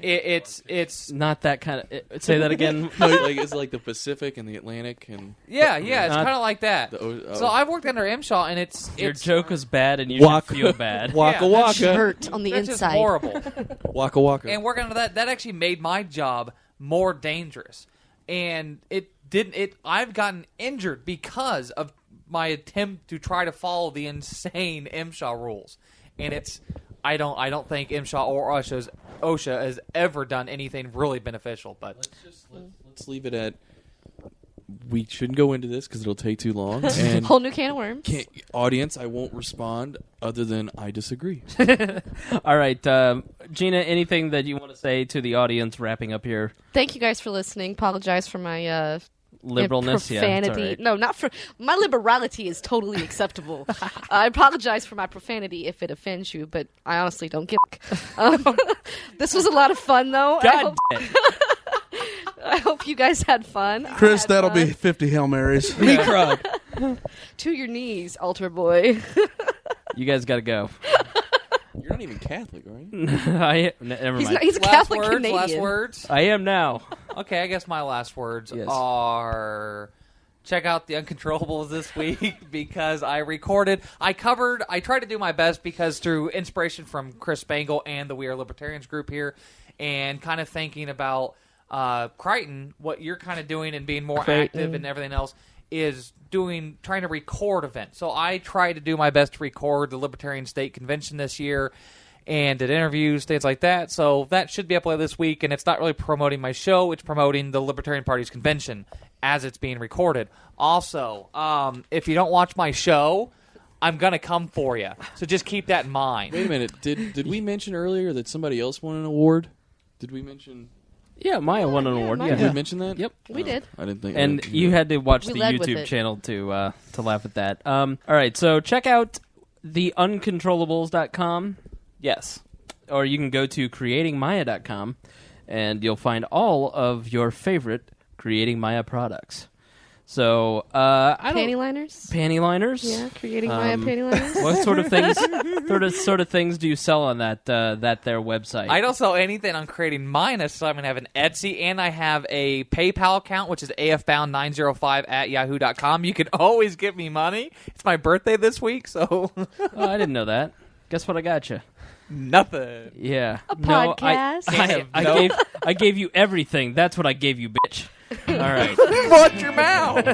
It's not that kind of. Say that again. It's like the Pacific and the Atlantic and yeah, it's kind of like that. So I've worked under MSHA, and it's your joke was bad, and you should feel bad. Waka waka, hurt on the that's inside. just horrible. Waka waka. And working under that actually made my job more dangerous, and I've gotten injured because of my attempt to try to follow the insane MSHA rules, and I don't think MSHA or OSHA has ever done anything really beneficial. But let's leave it at we shouldn't go into this because it'll take too long. And Whole new can of worms. Audience, I won't respond other than I disagree. All right, Gena, anything that you want to say to the audience wrapping up here? Thank you guys for listening. Apologize for my liberalness, profanity. Yeah, it's all right. No, not for my liberality is totally acceptable. I apologize for my profanity if it offends you, but I honestly don't give a This was a lot of fun, though. God I hope you guys had fun. Chris, that'll be 50 Hail Marys. Me crowd. To your knees, altar boy. You guys got to go. You're not even Catholic, right? Never mind. He's a Catholic Canadian. Last words. I am now. Okay, I guess my last words Yes. are check out the Uncontrollables this week because I tried to do my best because through inspiration from Chris Spangle and the We Are Libertarians group here and kind of thinking about Creighton, what you're kind of doing and being more active and everything else is trying to record events. So I tried to do my best to record the Libertarian State Convention this year and did interviews, things like that. So that should be uploaded this week, and it's not really promoting my show. It's promoting the Libertarian Party's convention as it's being recorded. Also, if you don't watch my show, I'm going to come for you. So just keep that in mind. Wait a minute. Did we mention earlier that somebody else won an award? Did we mention... Yeah, Maya won an award. Maya Did we mention that? Yep. We did. I didn't think... And you had to watch the led with YouTube it. channel to laugh at that. All right, so check out theuncontrollables.com. Yes. Or you can go to creatingmaya.com, and you'll find all of your favorite Creating Maya products. So, Panty liners? Panty liners? Yeah, creating Maya panty liners. What sort of things? sort of things do you sell on that their website? I don't sell anything on Creating Maya, so I'm going to have an Etsy, and I have a PayPal account, which is afbound905@yahoo.com. You can always give me money. It's my birthday this week, so... Oh, I didn't know that. Guess what I got you? Nothing. Yeah. A No, podcast. I gave you everything. That's what I gave you, bitch. All right. Watch your mouth.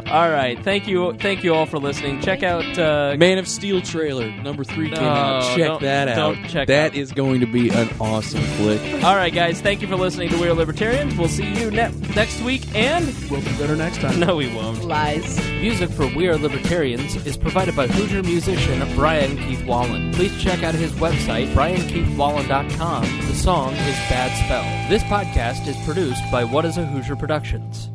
All right. Thank you all for listening. Check out Man of Steel trailer number 3 came out. No, Check don't- that out. don't check That out. is going to be an awesome flick. All right, guys. Thank you for listening to We Are Libertarians. We'll see you next week, and We'll be better next time. no, we won't. Lies. Music for We Are Libertarians is provided by Hoosier musician Brian Keith Wallen. Please check out his website, briankeithwallen.com. The song is Bad Spell. This podcast is produced by What is a Hoosier Productions.